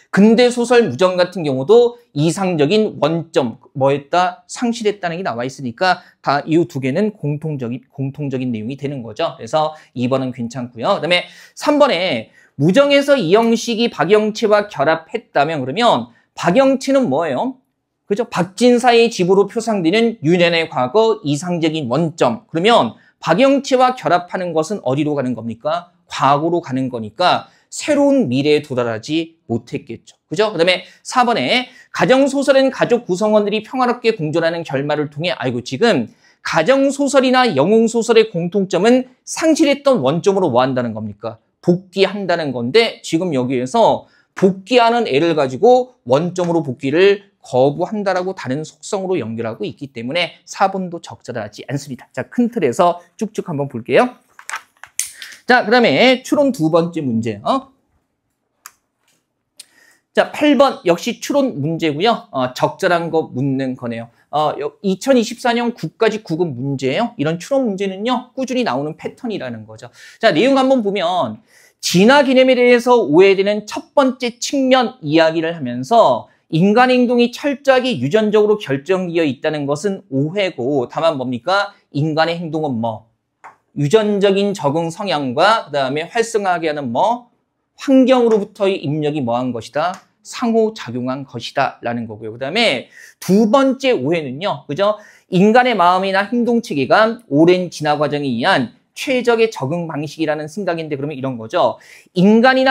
근대 소설 무정 같은 경우도 이상적인 원점 뭐했다 상실했다는 게 나와 있으니까 다 이 두 개는 공통적인 내용이 되는 거죠. 그래서 2번은 괜찮고요. 그다음에 3번에 무정에서 이 형식이 박영채와 결합했다면 그러면 박영채는 뭐예요? 그죠? 박진사의 집으로 표상되는 유년의 과거 이상적인 원점. 그러면 박영채와 결합하는 것은 어디로 가는 겁니까? 과거로 가는 거니까 새로운 미래에 도달하지 못했겠죠. 그죠? 그 다음에 4번에 가정소설은 가족 구성원들이 평화롭게 공존하는 결말을 통해 지금 가정소설이나 영웅소설의 공통점은 상실했던 원점으로 뭐 한다는 겁니까? 복귀한다는 건데 지금 여기에서 복귀하는 애를 가지고 원점으로 복귀를 거부한다라고 다른 속성으로 연결하고 있기 때문에 4번도 적절하지 않습니다. 자, 큰 틀에서 쭉쭉 한번 볼게요. 자, 그 다음에 추론 두 번째 문제. 자, 8번 역시 추론 문제고요. 적절한 거 묻는 거네요. 2024년 국가직 9급 문제예요. 이런 추론 문제는요, 꾸준히 나오는 패턴이라는 거죠. 자, 내용 한번 보면 진화 개념에 대해서 오해되는 첫 번째 측면 이야기를 하면서 인간 행동이 철저하게 유전적으로 결정되어 있다는 것은 오해고, 다만 뭡니까? 인간의 행동은 뭐? 유전적인 적응 성향과 그 다음에 활성화하게 하는 뭐? 환경으로부터의 입력이 뭐한 것이다? 상호작용한 것이다 라는 거고요. 그 다음에 두 번째 오해는요, 그죠? 인간의 마음이나 행동 체계가 오랜 진화 과정에 의한 최적의 적응 방식이라는 생각인데, 그러면 이런 거죠. 인간의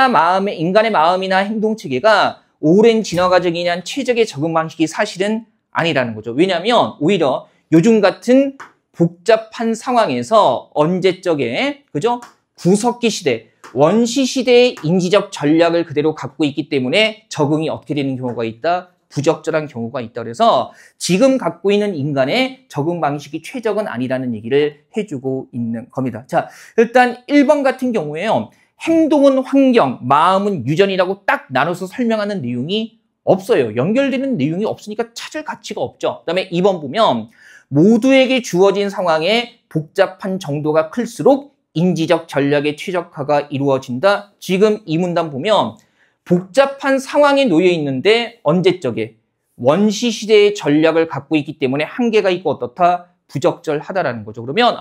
마음이나 행동 체계가 오랜 진화 과정에 의한 최적의 적응 방식이 사실은 아니라는 거죠. 왜냐하면 오히려 요즘 같은 복잡한 상황에서 언제적에, 그죠? 구석기 시대, 원시 시대의 인지적 전략을 그대로 갖고 있기 때문에 적응이 어떻게 되는 경우가 있다? 부적절한 경우가 있다. 그래서 지금 갖고 있는 인간의 적응 방식이 최적은 아니라는 얘기를 해주고 있는 겁니다. 자, 일단 1번 같은 경우에요. 행동은 환경, 마음은 유전이라고 딱 나눠서 설명하는 내용이 없어요. 연결되는 내용이 없으니까 찾을 가치가 없죠. 그 다음에 2번 보면 모두에게 주어진 상황에 복잡한 정도가 클수록 인지적 전략의 최적화가 이루어진다. 지금 이 문단 보면 복잡한 상황에 놓여 있는데 언제적에 원시시대의 전략을 갖고 있기 때문에 한계가 있고 어떻다? 부적절하다라는 거죠. 그러면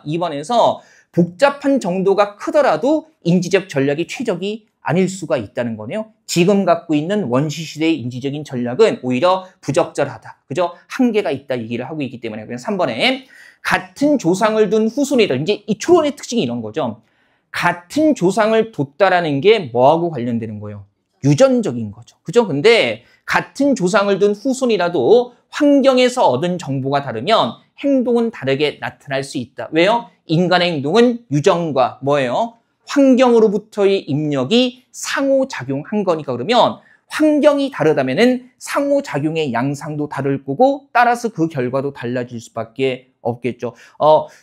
2번에서 복잡한 정도가 크더라도 인지적 전략이 최적이 아닐 수가 있다는 거네요. 지금 갖고 있는 원시시대의 인지적인 전략은 오히려 부적절하다. 그죠? 한계가 있다 얘기를 하고 있기 때문에. 그래서 3번에 같은 조상을 둔 후손이다. 이제 이 추론의 특징이 이런 거죠. 같은 조상을 뒀다라는 게 뭐하고 관련되는 거예요? 유전적인 거죠. 그죠? 근데 같은 조상을 둔 후손이라도 환경에서 얻은 정보가 다르면 행동은 다르게 나타날 수 있다. 왜요? 인간의 행동은 유전과 뭐예요? 환경으로부터의 입력이 상호작용한 거니까. 그러면 환경이 다르다면은 상호작용의 양상도 다를 거고 따라서 그 결과도 달라질 수밖에 없겠죠.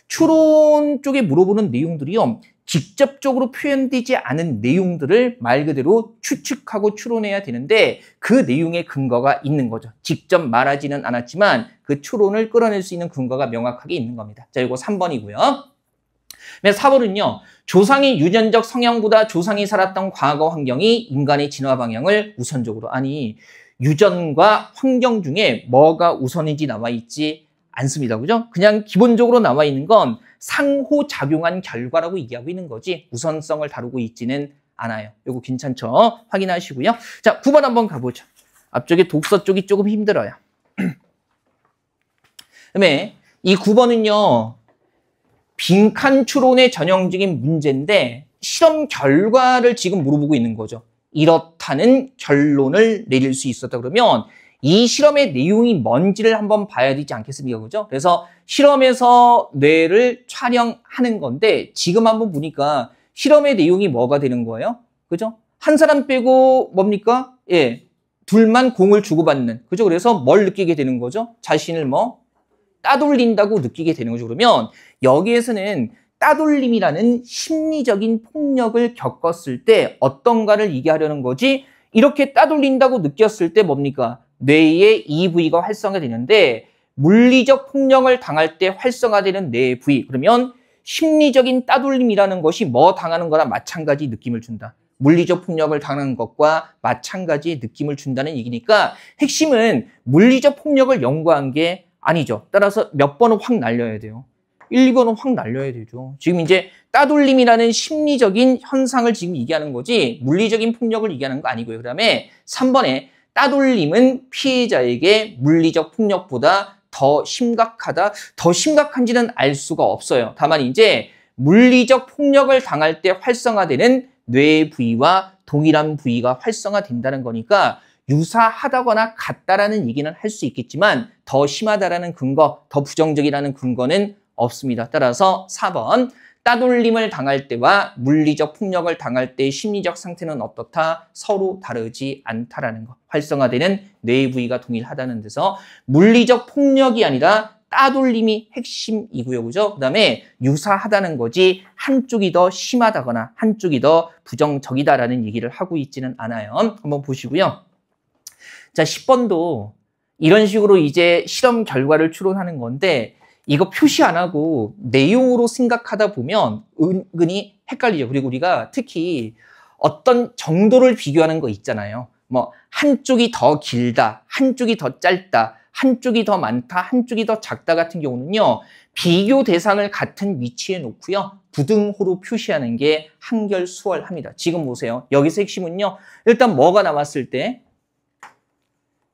추론 쪽에 물어보는 내용들이요. 직접적으로 표현되지 않은 내용들을 말 그대로 추측하고 추론해야 되는데 그 내용에 근거가 있는 거죠. 직접 말하지는 않았지만 그 추론을 끌어낼 수 있는 근거가 명확하게 있는 겁니다. 자, 이거 3번이고요. 4번은요. 조상의 유전적 성향보다 조상이 살았던 과거 환경이 인간의 진화 방향을 우선적으로, 아니 유전과 환경 중에 뭐가 우선인지 나와 있지 않습니다. 그죠? 그냥 기본적으로 나와 있는 건 상호작용한 결과라고 얘기하고 있는 거지 우선성을 다루고 있지는 않아요. 이거 괜찮죠? 확인하시고요. 자, 9번 한번 가보죠. 앞쪽에 독서 쪽이 조금 힘들어요. 그다음에 이 9번은요. 빈칸 추론의 전형적인 문제인데 실험 결과를 지금 물어보고 있는 거죠. 이렇다는 결론을 내릴 수 있었다 그러면 이 실험의 내용이 뭔지를 한번 봐야 되지 않겠습니까? 그죠? 그래서 실험에서 뇌를 촬영하는 건데 지금 한번 보니까 실험의 내용이 뭐가 되는 거예요? 그죠? 한 사람 빼고 뭡니까? 예, 둘만 공을 주고받는. 그죠? 그래서 뭘 느끼게 되는 거죠? 자신을 따돌린다고 느끼게 되는 거죠. 그러면 여기에서는 따돌림이라는 심리적인 폭력을 겪었을 때 어떤가를 얘기하려는 거지, 이렇게 따돌린다고 느꼈을 때 뭡니까? 뇌의 이 부위가 활성화되는데 물리적 폭력을 당할 때 활성화되는 뇌 부위, 그러면 심리적인 따돌림이라는 것이 뭐 당하는 거나 마찬가지 느낌을 준다. 물리적 폭력을 당하는 것과 마찬가지의 느낌을 준다는 얘기니까 핵심은 물리적 폭력을 연구한 게 아니죠. 따라서 몇 번은 확 날려야 돼요. 1, 2번은 확 날려야 되죠. 지금 이제 따돌림이라는 심리적인 현상을 지금 얘기하는 거지 물리적인 폭력을 얘기하는 거 아니고요. 그 다음에 3번에 따돌림은 피해자에게 물리적 폭력보다 더 심각하다. 더 심각한지는 알 수가 없어요. 다만 이제 물리적 폭력을 당할 때 활성화되는 뇌 부위와 동일한 부위가 활성화된다는 거니까 유사하다거나 같다라는 얘기는 할 수 있겠지만 더 심하다라는 근거, 더 부정적이라는 근거는 없습니다. 따라서 4번 따돌림을 당할 때와 물리적 폭력을 당할 때의 심리적 상태는 어떻다? 서로 다르지 않다라는 거. 활성화되는 뇌의 부위가 동일하다는 데서 물리적 폭력이 아니라 따돌림이 핵심이고요. 그죠? 그 다음에 유사하다는 거지 한쪽이 더 심하다거나 한쪽이 더 부정적이다라는 얘기를 하고 있지는 않아요. 한번 보시고요. 자, 10번도 이런 식으로 이제 실험 결과를 추론하는 건데 이거 표시 안 하고 내용으로 생각하다 보면 은근히 헷갈리죠. 그리고 우리가 특히 어떤 정도를 비교하는 거 있잖아요. 뭐 한쪽이 더 길다, 한쪽이 더 짧다, 한쪽이 더 많다, 한쪽이 더 작다 같은 경우는요. 비교 대상을 같은 위치에 놓고요. 부등호로 표시하는 게 한결 수월합니다. 지금 보세요. 여기서 핵심은요. 일단 뭐가 나왔을 때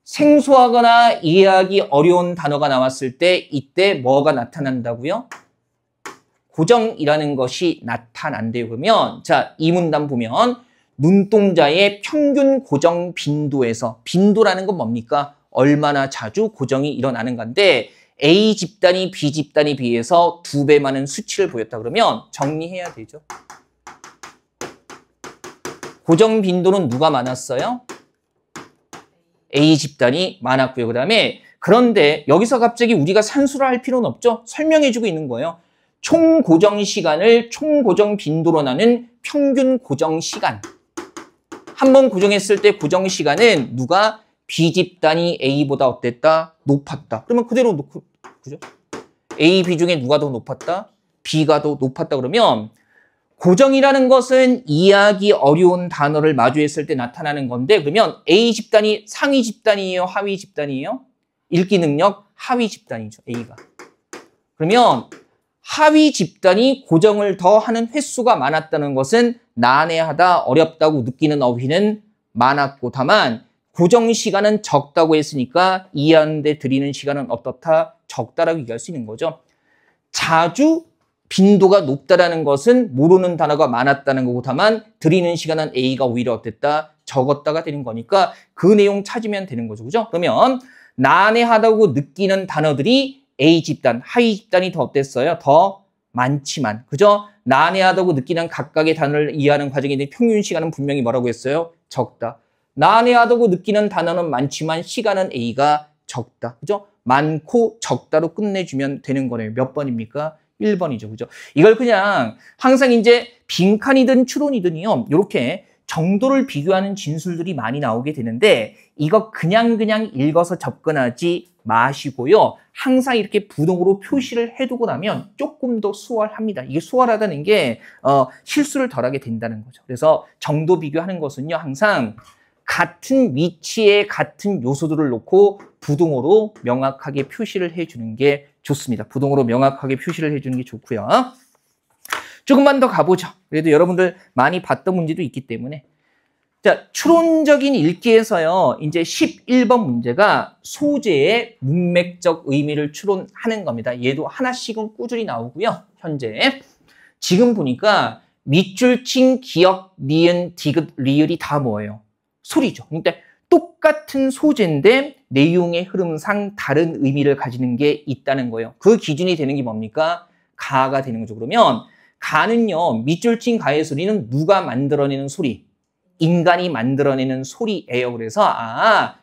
생소하거나 이해하기 어려운 단어가 나왔을 때 이때 뭐가 나타난다고요? 고정이라는 것이 나타난대요. 그러면 자, 이 문단 보면 눈동자의 평균 고정 빈도에서 빈도라는 건 뭡니까? 얼마나 자주 고정이 일어나는 건데 A 집단이 B 집단에 비해서 2배 많은 수치를 보였다 그러면 정리해야 되죠. 고정 빈도는 누가 많았어요? A 집단이 많았고요. 그 다음에 그런데 여기서 갑자기 우리가 산수를 할 필요는 없죠. 설명해주고 있는 거예요. 총 고정 시간을 총 고정 빈도로 나눈 평균 고정 시간. 한 번 고정했을 때 고정 시간은 누가 B 집단이 A보다 어땠다? 높았다. 그러면 그대로 놓고 그죠? A, B 중에 누가 더 높았다? B가 더 높았다 그러면 고정이라는 것은 이해하기 어려운 단어를 마주했을 때 나타나는 건데 그러면 A 집단이 상위 집단이에요? 하위 집단이에요? 읽기 능력 하위 집단이죠. A가. 그러면 하위 집단이 고정을 더 하는 횟수가 많았다는 것은 난해하다, 어렵다고 느끼는 어휘는 많았고 다만 고정 시간은 적다고 했으니까 이해하는 데 들이는 시간은 어떻다? 적다라고 얘기할 수 있는 거죠. 자주 빈도가 높다라는 것은 모르는 단어가 많았다는 거고 다만 들이는 시간은 A가 오히려 어땠다? 적었다가 되는 거니까 그 내용 찾으면 되는 거죠. 그죠? 그러면 난해하다고 느끼는 단어들이 A 집단, 하위 집단이 더 어땠어요? 더 많지만. 그죠? 난해하다고 느끼는 각각의 단어를 이해하는 과정에 대한 평균 시간은 분명히 뭐라고 했어요? 적다. 난해하다고 느끼는 단어는 많지만 시간은 A가 적다. 그죠? 많고 적다로 끝내주면 되는 거네요. 몇 번입니까? 1번이죠. 그죠? 이걸 그냥 항상 이제 빈칸이든 추론이든요. 이렇게 정도를 비교하는 진술들이 많이 나오게 되는데 이거 그냥 읽어서 접근하지 마시고요. 항상 이렇게 부등호로 표시를 해두고 나면 조금 더 수월합니다. 이게 수월하다는 게 실수를 덜하게 된다는 거죠. 그래서 정도 비교하는 것은요. 항상 같은 위치에 같은 요소들을 놓고 부등호로 명확하게 표시를 해주는 게 좋습니다. 부등호로 명확하게 표시를 해주는 게 좋고요. 조금만 더 가보죠. 그래도 여러분들 많이 봤던 문제도 있기 때문에. 자, 추론적인 읽기에서요. 이제 11번 문제가 소재의 문맥적 의미를 추론하는 겁니다. 얘도 하나씩은 꾸준히 나오고요. 현재. 지금 보니까 밑줄 친 기역, 니은, 디귿, 리을이 다 뭐예요? 소리죠. 그러니까 똑같은 소재인데 내용의 흐름상 다른 의미를 가지는 게 있다는 거예요. 그 기준이 되는 게 뭡니까? 가가 되는 거죠. 그러면 가는요. 밑줄 친 가의 소리는 누가 만들어내는 소리? 인간이 만들어내는 소리예요. 그래서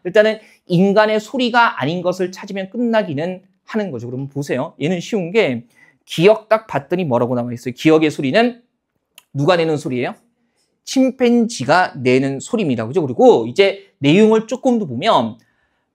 일단은 인간의 소리가 아닌 것을 찾으면 끝나기는 하는 거죠. 그러면 보세요. 얘는 쉬운 게 기역 딱 봤더니 뭐라고 나와 있어요? 기역의 소리는 누가 내는 소리예요? 침팬지가 내는 소리입니다. 그죠? 그리고 이제 내용을 조금 더 보면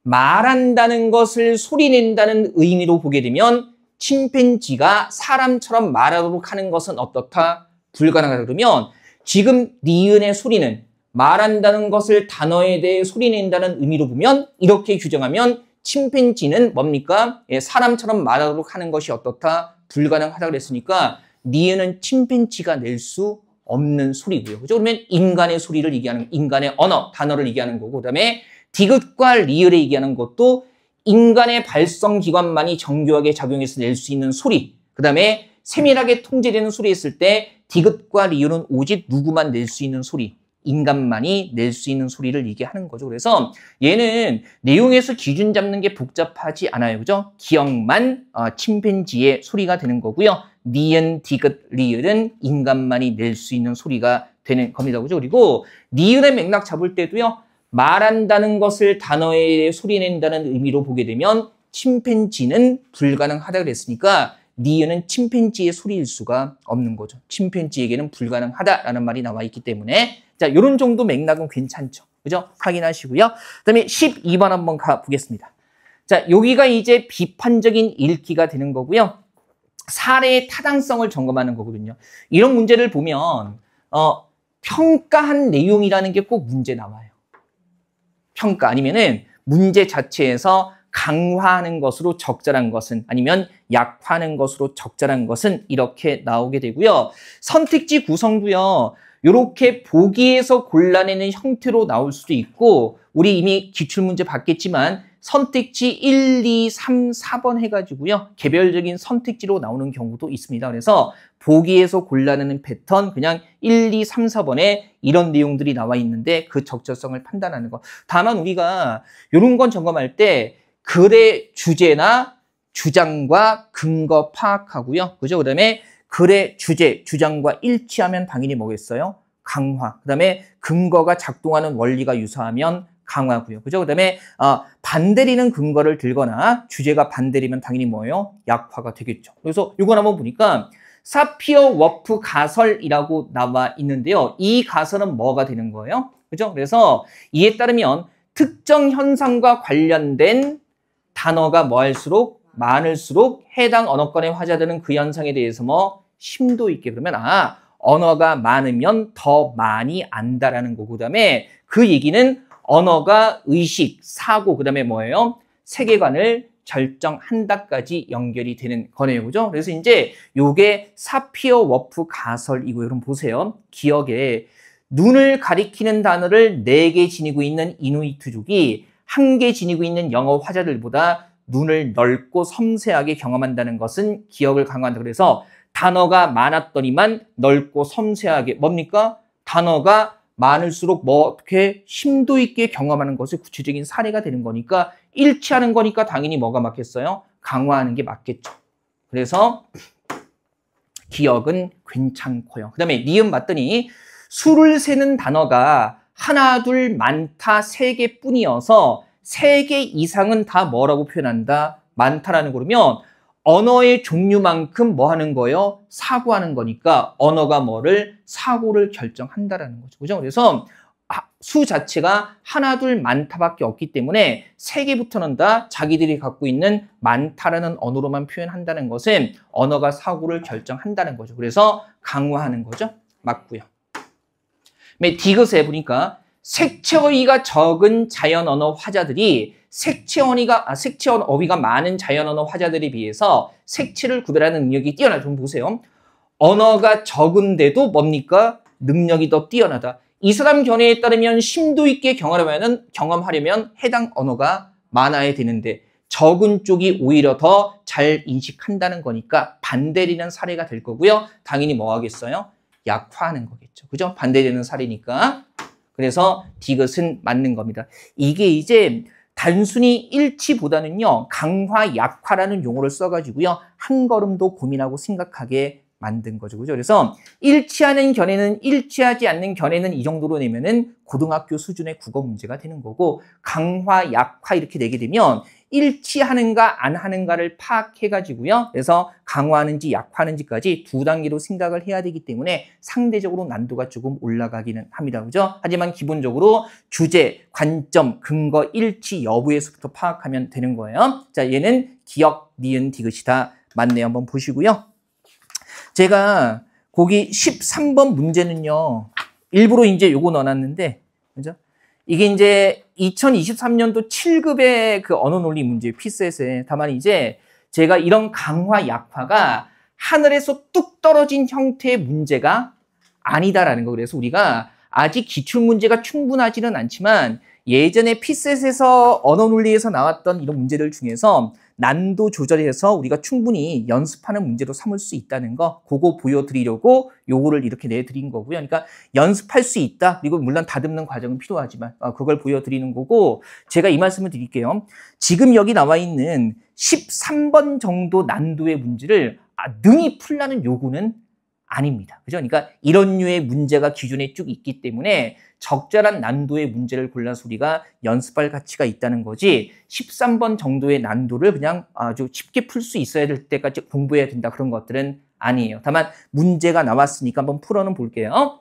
말한다는 것을 소리낸다는 의미로 보게 되면 침팬지가 사람처럼 말하도록 하는 것은 어떻다? 불가능하다. 그러면 지금 니은의 소리는 말한다는 것을 단어에 대해 소리낸다는 의미로 보면 이렇게 규정하면 침팬지는 뭡니까? 사람처럼 말하도록 하는 것이 어떻다? 불가능하다 그랬으니까 니은은 침팬지가 낼 수 없는 소리고요. 그죠? 그러면 인간의 소리를 얘기하는 인간의 언어, 단어를 얘기하는 거고 그다음에 디귿과 리을에 얘기하는 것도 인간의 발성기관만이 정교하게 작용해서 낼 수 있는 소리. 그다음에 세밀하게 통제되는 소리 했을 때 디귿과 리을은 오직 누구만 낼 수 있는 소리. 인간만이 낼 수 있는 소리를 얘기하는 거죠. 그래서 얘는 내용에서 기준 잡는 게 복잡하지 않아요. 그죠? 기억만 침팬지의 소리가 되는 거고요. 니은, 디귿, 리을은 인간만이 낼 수 있는 소리가 되는 겁니다. 그죠? 그리고 니은의 맥락 잡을 때도요. 말한다는 것을 단어에 소리낸다는 의미로 보게 되면 침팬지는 불가능하다 그랬으니까 니은은 침팬지의 소리일 수가 없는 거죠. 침팬지에게는 불가능하다라는 말이 나와 있기 때문에 자, 이런 정도 맥락은 괜찮죠. 그죠? 확인하시고요. 그다음에 12번 한번 가보겠습니다. 자, 여기가 이제 비판적인 읽기가 되는 거고요. 사례의 타당성을 점검하는 거거든요. 이런 문제를 보면 평가한 내용이라는 게 꼭 문제 나와요. 평가 아니면은 문제 자체에서 강화하는 것으로 적절한 것은 아니면 약화하는 것으로 적절한 것은 이렇게 나오게 되고요. 선택지 구성도요. 이렇게 보기에서 골라내는 형태로 나올 수도 있고 우리 이미 기출문제 봤겠지만 선택지 1, 2, 3, 4번 해가지고요. 개별적인 선택지로 나오는 경우도 있습니다. 그래서 보기에서 골라내는 패턴 그냥 1, 2, 3, 4번에 이런 내용들이 나와 있는데 그 적절성을 판단하는 거. 다만 우리가 이런 건 점검할 때 글의 주제나 주장과 근거 파악하고요. 그죠? 그 다음에 글의 주제, 주장과 일치하면 당연히 뭐겠어요? 강화. 그 다음에 근거가 작동하는 원리가 유사하면 강화고요. 그죠? 그 다음에 반대리는 근거를 들거나 주제가 반대리면 당연히 뭐예요? 약화가 되겠죠. 그래서 이걸 한번 보니까 사피어 워프 가설이라고 나와 있는데요. 이 가설은 뭐가 되는 거예요? 그죠? 그래서 이에 따르면 특정 현상과 관련된 단어가 뭐 할수록 많을수록 해당 언어권의 화자들은 그 현상에 대해서 뭐 심도 있게 그러면 언어가 많으면 더 많이 안다라는 거고 그다음에 그 얘기는 언어가 의식, 사고 그다음에 뭐예요? 세계관을 결정한다까지 연결이 되는 거네요. 그죠? 그래서 이제 요게 사피어 워프 가설이고 여러분 보세요. 기억에 눈을 가리키는 단어를 4개 지니고 있는 이누이트족이 1개 지니고 있는 영어 화자들보다 눈을 넓고 섬세하게 경험한다는 것은 기억을 강화한다. 그래서 단어가 많았더니만 넓고 섬세하게 뭡니까? 단어가 많을수록 뭐 어떻게 심도 있게 경험하는 것이 구체적인 사례가 되는 거니까 일치하는 거니까 당연히 뭐가 맞겠어요? 강화하는 게 맞겠죠. 그래서 기억은 괜찮고요. 그 다음에 니은 맞더니 수를 세는 단어가 하나, 둘, 많다, 3개 뿐이어서 3개 이상은 다 뭐라고 표현한다? 많다라는 거면 언어의 종류만큼 뭐 하는 거예요? 사고하는 거니까 언어가 뭐를? 사고를 결정한다라는 거죠. 그죠? 그래서 수 자체가 하나, 둘, 많다밖에 없기 때문에 3개부터는 다 자기들이 갖고 있는 많다라는 언어로만 표현한다는 것은 언어가 사고를 결정한다는 거죠. 그래서 강화하는 거죠. 맞고요. 디귿에 보니까 색채어휘가 적은 자연 언어 화자들이 색채어휘가 많은 자연 언어 화자들에 비해서 색채를 구별하는 능력이 뛰어나다. 좀 보세요. 언어가 적은데도 뭡니까? 능력이 더 뛰어나다. 이 사람 견해에 따르면 심도 있게 경험하려면 해당 언어가 많아야 되는데 적은 쪽이 오히려 더 잘 인식한다는 거니까 반대리는 사례가 될 거고요. 당연히 뭐 하겠어요? 약화하는 거겠죠. 그죠? 반대되는 사례니까. 그래서 디귿은 맞는 겁니다. 이게 이제 단순히 일치보다는요. 강화, 약화라는 용어를 써가지고요. 한 걸음도 고민하고 생각하게 만든 거죠. 그죠? 그래서 일치하는 견해는 일치하지 않는 견해는 이 정도로 내면은 고등학교 수준의 국어 문제가 되는 거고 강화, 약화 이렇게 내게 되면 일치하는가 안 하는가를 파악해가지고요. 그래서 강화하는지 약화하는지까지 2단계로 생각을 해야 되기 때문에 상대적으로 난도가 조금 올라가기는 합니다. 그죠? 하지만 기본적으로 주제, 관점, 근거, 일치 여부에서부터 파악하면 되는 거예요. 자, 얘는 기억, 니은, 디귿이다. 맞네요. 한번 보시고요. 제가 거기 13번 문제는요. 일부러 이제 요거 넣어놨는데, 그죠? 이게 이제 2023년도 7급의 그 언어 논리 문제예요. 피셋에. 다만 이제 제가 이런 강화, 약화가 하늘에서 뚝 떨어진 형태의 문제가 아니다라는 거. 그래서 우리가 아직 기출문제가 충분하지는 않지만 예전에 피셋에서 언어 논리에서 나왔던 이런 문제들 중에서 난도 조절해서 우리가 충분히 연습하는 문제로 삼을 수 있다는 거, 그거 보여드리려고 요거를 이렇게 내드린 거고요. 그러니까 연습할 수 있다. 그리고 물론 다듬는 과정은 필요하지만 그걸 보여드리는 거고, 제가 이 말씀을 드릴게요. 지금 여기 나와 있는 13번 정도 난도의 문제를 능히 풀라는 요구는 아닙니다. 그죠? 그러니까 이런 류의 문제가 기존에 쭉 있기 때문에 적절한 난도의 문제를 골라서 우리가 연습할 가치가 있다는 거지, 13번 정도의 난도를 그냥 아주 쉽게 풀 수 있어야 될 때까지 공부해야 된다, 그런 것들은 아니에요. 다만 문제가 나왔으니까 한번 풀어는 볼게요.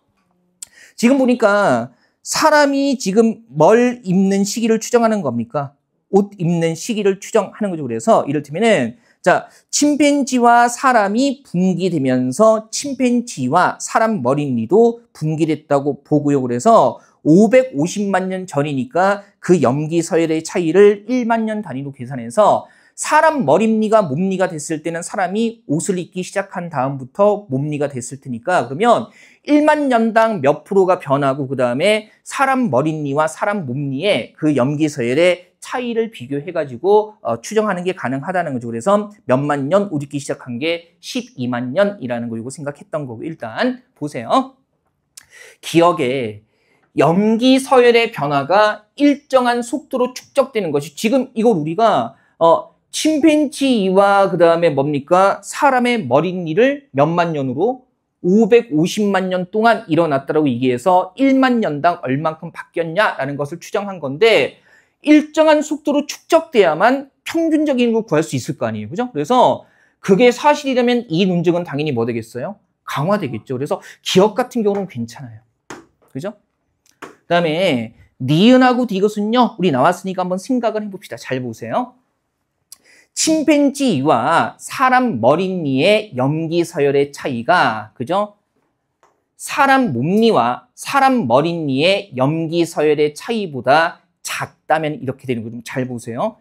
지금 보니까 사람이 지금 뭘 입는 시기를 추정하는 겁니까? 옷 입는 시기를 추정하는 거죠. 그래서 이를테면은 자, 침팬지와 사람이 분기되면서 침팬지와 사람 머리니도 분기됐다고 보고요. 그래서 550만 년 전이니까 그 염기 서열의 차이를 1만 년 단위로 계산해서 사람 머리니가 몸니가 됐을 때는 사람이 옷을 입기 시작한 다음부터 몸니가 됐을 테니까, 그러면 1만 년당 몇 프로가 변하고 그 다음에 사람 머리니와 사람 몸니의 그 염기 서열의 차이를 비교해가지고 추정하는 게 가능하다는 거죠. 그래서 몇만 년 옷 입기 시작한 게 12만 년이라는 거 이거 생각했던 거고, 일단 보세요. 기억에 염기 서열의 변화가 일정한 속도로 축적되는 것이, 지금 이걸 우리가 침팬지와 그 다음에 뭡니까? 사람의 머리니를 몇만 년으로 550만 년 동안 일어났다라고 얘기해서 1만 년당 얼만큼 바뀌었냐라는 것을 추정한 건데, 일정한 속도로 축적돼야만 평균적인 걸 구할 수 있을 거 아니에요. 그죠? 그래서 그게 사실이라면 이 논증은 당연히 뭐 되겠어요? 강화되겠죠. 그래서 기억 같은 경우는 괜찮아요. 그죠? 그 다음에 니은하고 디귿은요, 우리 나왔으니까 한번 생각을 해봅시다. 잘 보세요. 침팬지와 사람 머리니의 염기 서열의 차이가, 그죠? 사람 몸니와 사람 머리니의 염기 서열의 차이보다 작다면 이렇게 되는 거죠. 잘 보세요.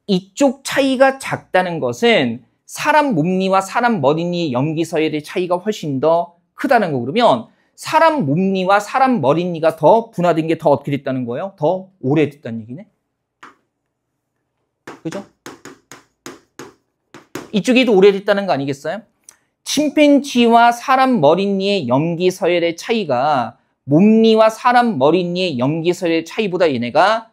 이쪽 차이가 작다는 것은 사람 몸니와 사람 머리니의 염기 서열의 차이가 훨씬 더 크다는 거. 그러면 사람 몸니와 사람 머리니가 더 분화된 게 더 어떻게 됐다는 거예요? 더 오래됐다는 얘기네. 그죠? 이쪽이 더 오래됐다는 거 아니겠어요? 침팬지와 사람 머리니의 염기 서열의 차이가 몸니와 사람 머리니의 염기 서열의 차이보다 얘네가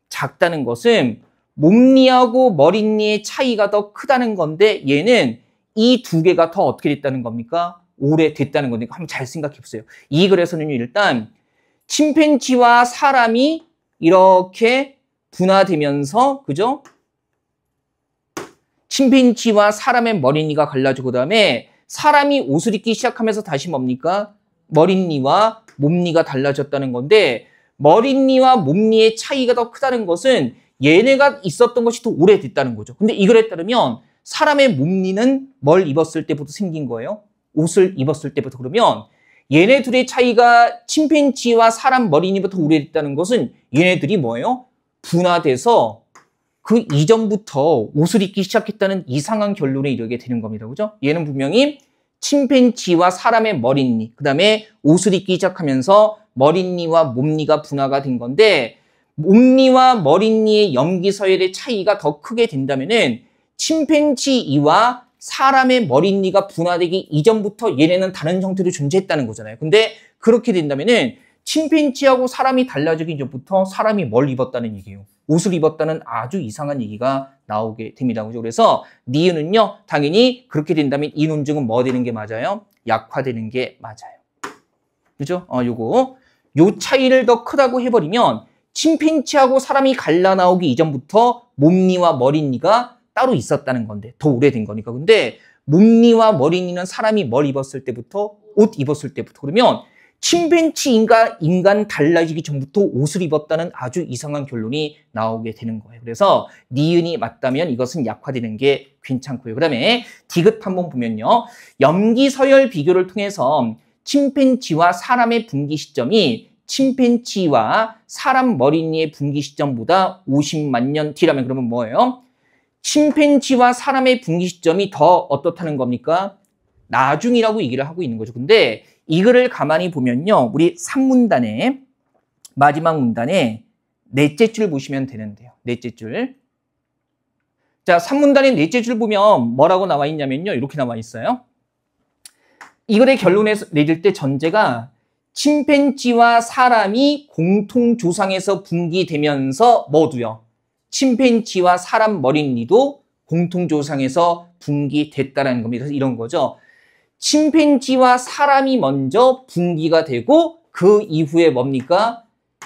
작다는 것은 몸니하고 머리니의 차이가 더 크다는 건데, 얘는 이 두 개가 더 어떻게 됐다는 겁니까? 오래됐다는 거니까 한번 잘 생각해 보세요. 이 글에서는 일단 침팬지와 사람이 이렇게 분화되면서, 그죠? 침팬지와 사람의 머리니가 갈라지고, 그다음에 사람이 옷을 입기 시작하면서 다시 뭡니까? 머리니와 몸니가 달라졌다는 건데, 머리니와 몸니의 차이가 더 크다는 것은 얘네가 있었던 것이 더 오래됐다는 거죠. 근데 이 글에 따르면 사람의 몸니는 뭘 입었을 때부터 생긴 거예요? 옷을 입었을 때부터. 그러면 얘네 둘의 차이가 침팬지와 사람 머리니부터 오래됐다는 것은 얘네들이 뭐예요? 분화돼서 그 이전부터 옷을 입기 시작했다는 이상한 결론에 이르게 되는 겁니다. 그죠? 얘는 분명히 침팬지와 사람의 머리니, 그 다음에 옷을 입기 시작하면서 머리니와 몸니가 분화가 된 건데, 몸니와 머리니의 염기 서열의 차이가 더 크게 된다면은 침팬지와 사람의 머리니가 분화되기 이전부터 얘네는 다른 형태로 존재했다는 거잖아요. 근데 그렇게 된다면은 침팬지하고 사람이 달라지기 전부터 사람이 뭘 입었다는 얘기예요. 옷을 입었다는 아주 이상한 얘기가 나오게 됩니다. 그죠? 그래서 니은은요, 당연히 그렇게 된다면 이 논증은 뭐 되는 게 맞아요? 약화되는 게 맞아요. 그죠? 요 차이를 더 크다고 해버리면 침팬지하고 사람이 갈라 나오기 이전부터 몸니와 머리니가 따로 있었다는 건데, 더 오래된 거니까. 근데 몸니와 머리니는 사람이 뭘 입었을 때부터, 옷 입었을 때부터. 그러면 침팬지인가 인간 달라지기 전부터 옷을 입었다는 아주 이상한 결론이 나오게 되는 거예요. 그래서 니은이 맞다면 이것은 약화되는 게 괜찮고요. 그 다음에 디귿 한번 보면요, 염기 서열 비교를 통해서 침팬지와 사람의 분기 시점이 침팬지와 사람 머리니의 분기 시점보다 50만 년 뒤라면, 그러면 뭐예요? 침팬지와 사람의 분기 시점이 더 어떻다는 겁니까? 나중이라고 얘기를 하고 있는 거죠. 근데 이 글을 가만히 보면요. 우리 3문단에 마지막 문단에 넷째 줄 보시면 되는데요. 넷째 줄. 자, 3문단의 넷째 줄 보면 뭐라고 나와 있냐면요. 이렇게 나와 있어요. 이 글의 결론에서 내릴 때 전제가 침팬지와 사람이 공통조상에서 분기되면서 뭐도요? 침팬지와 사람 머릿니도 공통조상에서 분기됐다는 겁니다. 그래서 이런 거죠. 침팬지와 사람이 먼저 분기가 되고 그 이후에 뭡니까?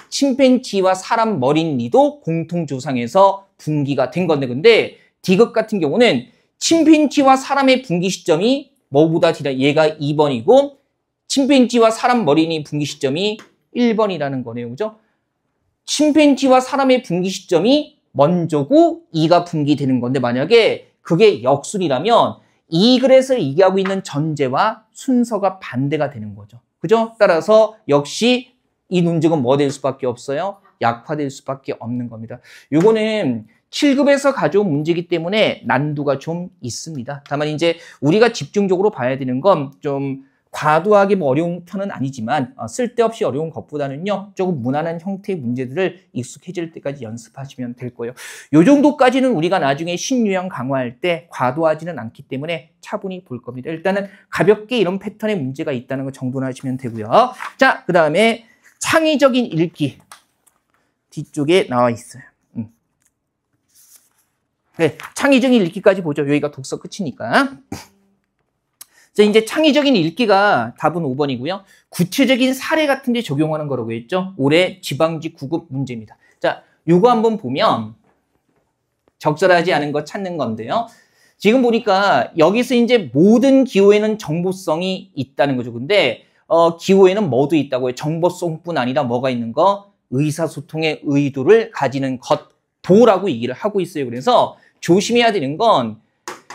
침팬지와 사람 머릿니도 공통조상에서 분기가 된 건데 근데 D급 같은 경우는 침팬지와 사람의 분기 시점이 뭐보다 뒤라 얘가 2번이고 침팬지와 사람 머릿니 분기 시점이 1번이라는 거네요. 그죠? 침팬지와 사람의 분기 시점이 먼저고 2가 분기되는 건데 만약에 그게 역순이라면 이 글에서 얘기하고 있는 전제와 순서가 반대가 되는 거죠. 그죠? 따라서 역시 이 논증은 뭐 될 수밖에 없어요? 약화될 수밖에 없는 겁니다. 요거는 7급에서 가져온 문제이기 때문에 난도가 좀 있습니다. 다만 이제 우리가 집중적으로 봐야 되는 건 좀 과도하게 뭐 어려운 편은 아니지만 쓸데없이 어려운 것보다는요. 조금 무난한 형태의 문제들을 익숙해질 때까지 연습하시면 될 거예요. 요 정도까지는 우리가 나중에 신유형 강화할 때 과도하지는 않기 때문에 차분히 볼 겁니다. 일단은 가볍게 이런 패턴의 문제가 있다는 거 정도는 하시면 되고요. 자, 그 다음에 창의적인 읽기 뒤쪽에 나와 있어요. 네, 창의적인 읽기까지 보죠. 여기가 독서 끝이니까. 자, 이제 창의적인 읽기가 답은 5번이고요. 구체적인 사례 같은 데 적용하는 거라고 했죠. 올해 지방직 9급 문제입니다. 자, 요거 한번 보면 적절하지 않은 거 찾는 건데요. 지금 보니까 여기서 이제 모든 기호에는 정보성이 있다는 거죠. 근데 기호에는 뭐도 있다고 해요. 정보성뿐 아니라 뭐가 있는 거? 의사소통의 의도를 가지는 것, 도라고 얘기를 하고 있어요. 그래서 조심해야 되는 건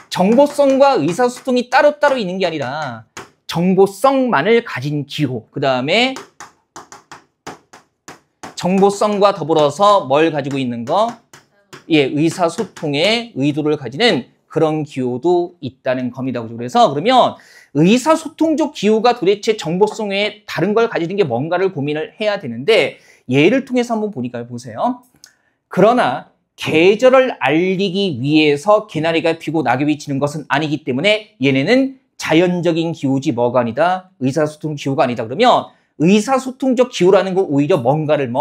정보성과 의사소통이 따로따로 있는 게 아니라 정보성만을 가진 기호, 그 다음에 정보성과 더불어서 뭘 가지고 있는 거? 예, 의사소통의 의도를 가지는 그런 기호도 있다는 겁니다. 그래서 그러면 의사소통적 기호가 도대체 정보성 외에 다른 걸 가지는 게 뭔가를 고민을 해야 되는데 예를 통해서 한번 보니까요. 보세요. 그러나 계절을 알리기 위해서 개나리가 피고 낙엽이 지는 것은 아니기 때문에 얘네는 자연적인 기호지 뭐가 아니다? 의사소통 기호가 아니다. 그러면 의사소통적 기호라는 건 오히려 뭔가를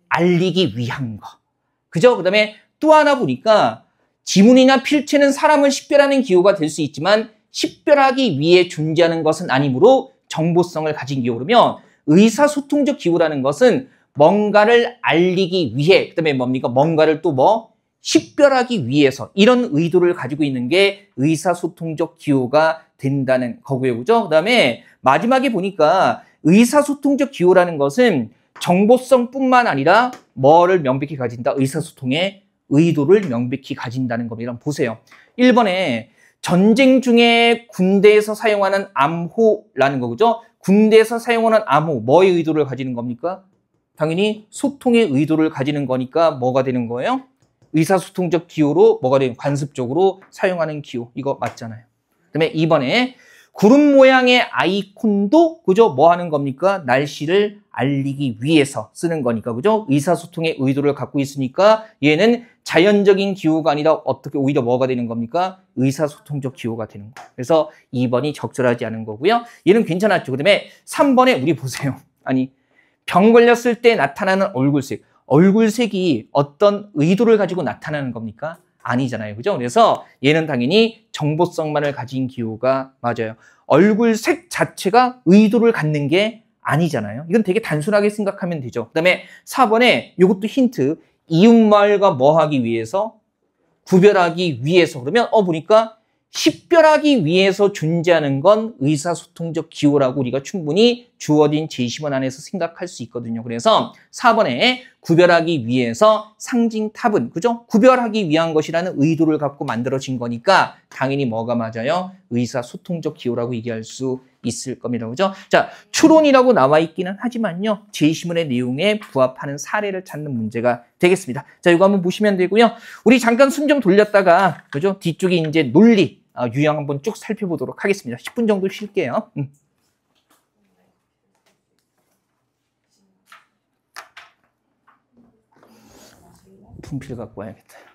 알리기 위한 거. 그죠? 그 다음에 또 하나 보니까 지문이나 필체는 사람을 식별하는 기호가 될 수 있지만 식별하기 위해 존재하는 것은 아니므로 정보성을 가진 기호. 그러면 의사소통적 기호라는 것은 뭔가를 알리기 위해, 그 다음에 뭡니까? 뭔가를 또 식별하기 위해서 이런 의도를 가지고 있는 게 의사소통적 기호가 된다는 거고요. 그죠? 그 다음에 마지막에 보니까 의사소통적 기호라는 것은 정보성뿐만 아니라 뭐를 명백히 가진다? 의사소통의 의도를 명백히 가진다는 겁니다. 보세요. 1번에 전쟁 중에 군대에서 사용하는 암호라는 거죠. 군대에서 사용하는 암호, 뭐의 의도를 가지는 겁니까? 당연히 소통의 의도를 가지는 거니까 뭐가 되는 거예요? 의사소통적 기호로 뭐가 되는 관습적으로 사용하는 기호. 이거 맞잖아요. 그다음에 2번에 구름 모양의 아이콘도 그죠? 뭐 하는 겁니까? 날씨를 알리기 위해서 쓰는 거니까 그죠? 의사소통의 의도를 갖고 있으니까 얘는 자연적인 기호가 아니라 어떻게 오히려 뭐가 되는 겁니까? 의사소통적 기호가 되는 거예요. 그래서 2번이 적절하지 않은 거고요. 얘는 괜찮았죠. 그다음에 3번에 우리 보세요. 아니 병 걸렸을 때 나타나는 얼굴색. 얼굴색이 어떤 의도를 가지고 나타나는 겁니까? 아니잖아요. 그죠? 그래서 얘는 당연히 정보성만을 가진 기호가 맞아요. 얼굴색 자체가 의도를 갖는 게 아니잖아요. 이건 되게 단순하게 생각하면 되죠. 그 다음에 4번에 이것도 힌트. 이웃마을과 뭐 하기 위해서? 구별하기 위해서. 그러면 보니까 식별하기 위해서 존재하는 건 의사소통적 기호라고 우리가 충분히 주어진 제시문 안에서 생각할 수 있거든요. 그래서 4번에 구별하기 위해서 상징탑은 그죠? 구별하기 위한 것이라는 의도를 갖고 만들어진 거니까 당연히 뭐가 맞아요? 의사소통적 기호라고 얘기할 수 있을 겁니다. 그죠? 자, 추론이라고 나와 있기는 하지만요. 제시문의 내용에 부합하는 사례를 찾는 문제가 되겠습니다. 자, 이거 한번 보시면 되고요. 우리 잠깐 숨 좀 돌렸다가 그죠? 뒤쪽에 이제 논리 유형 한번 쭉 살펴보도록 하겠습니다. 10분 정도 쉴게요. 분필 갖고 와야겠다.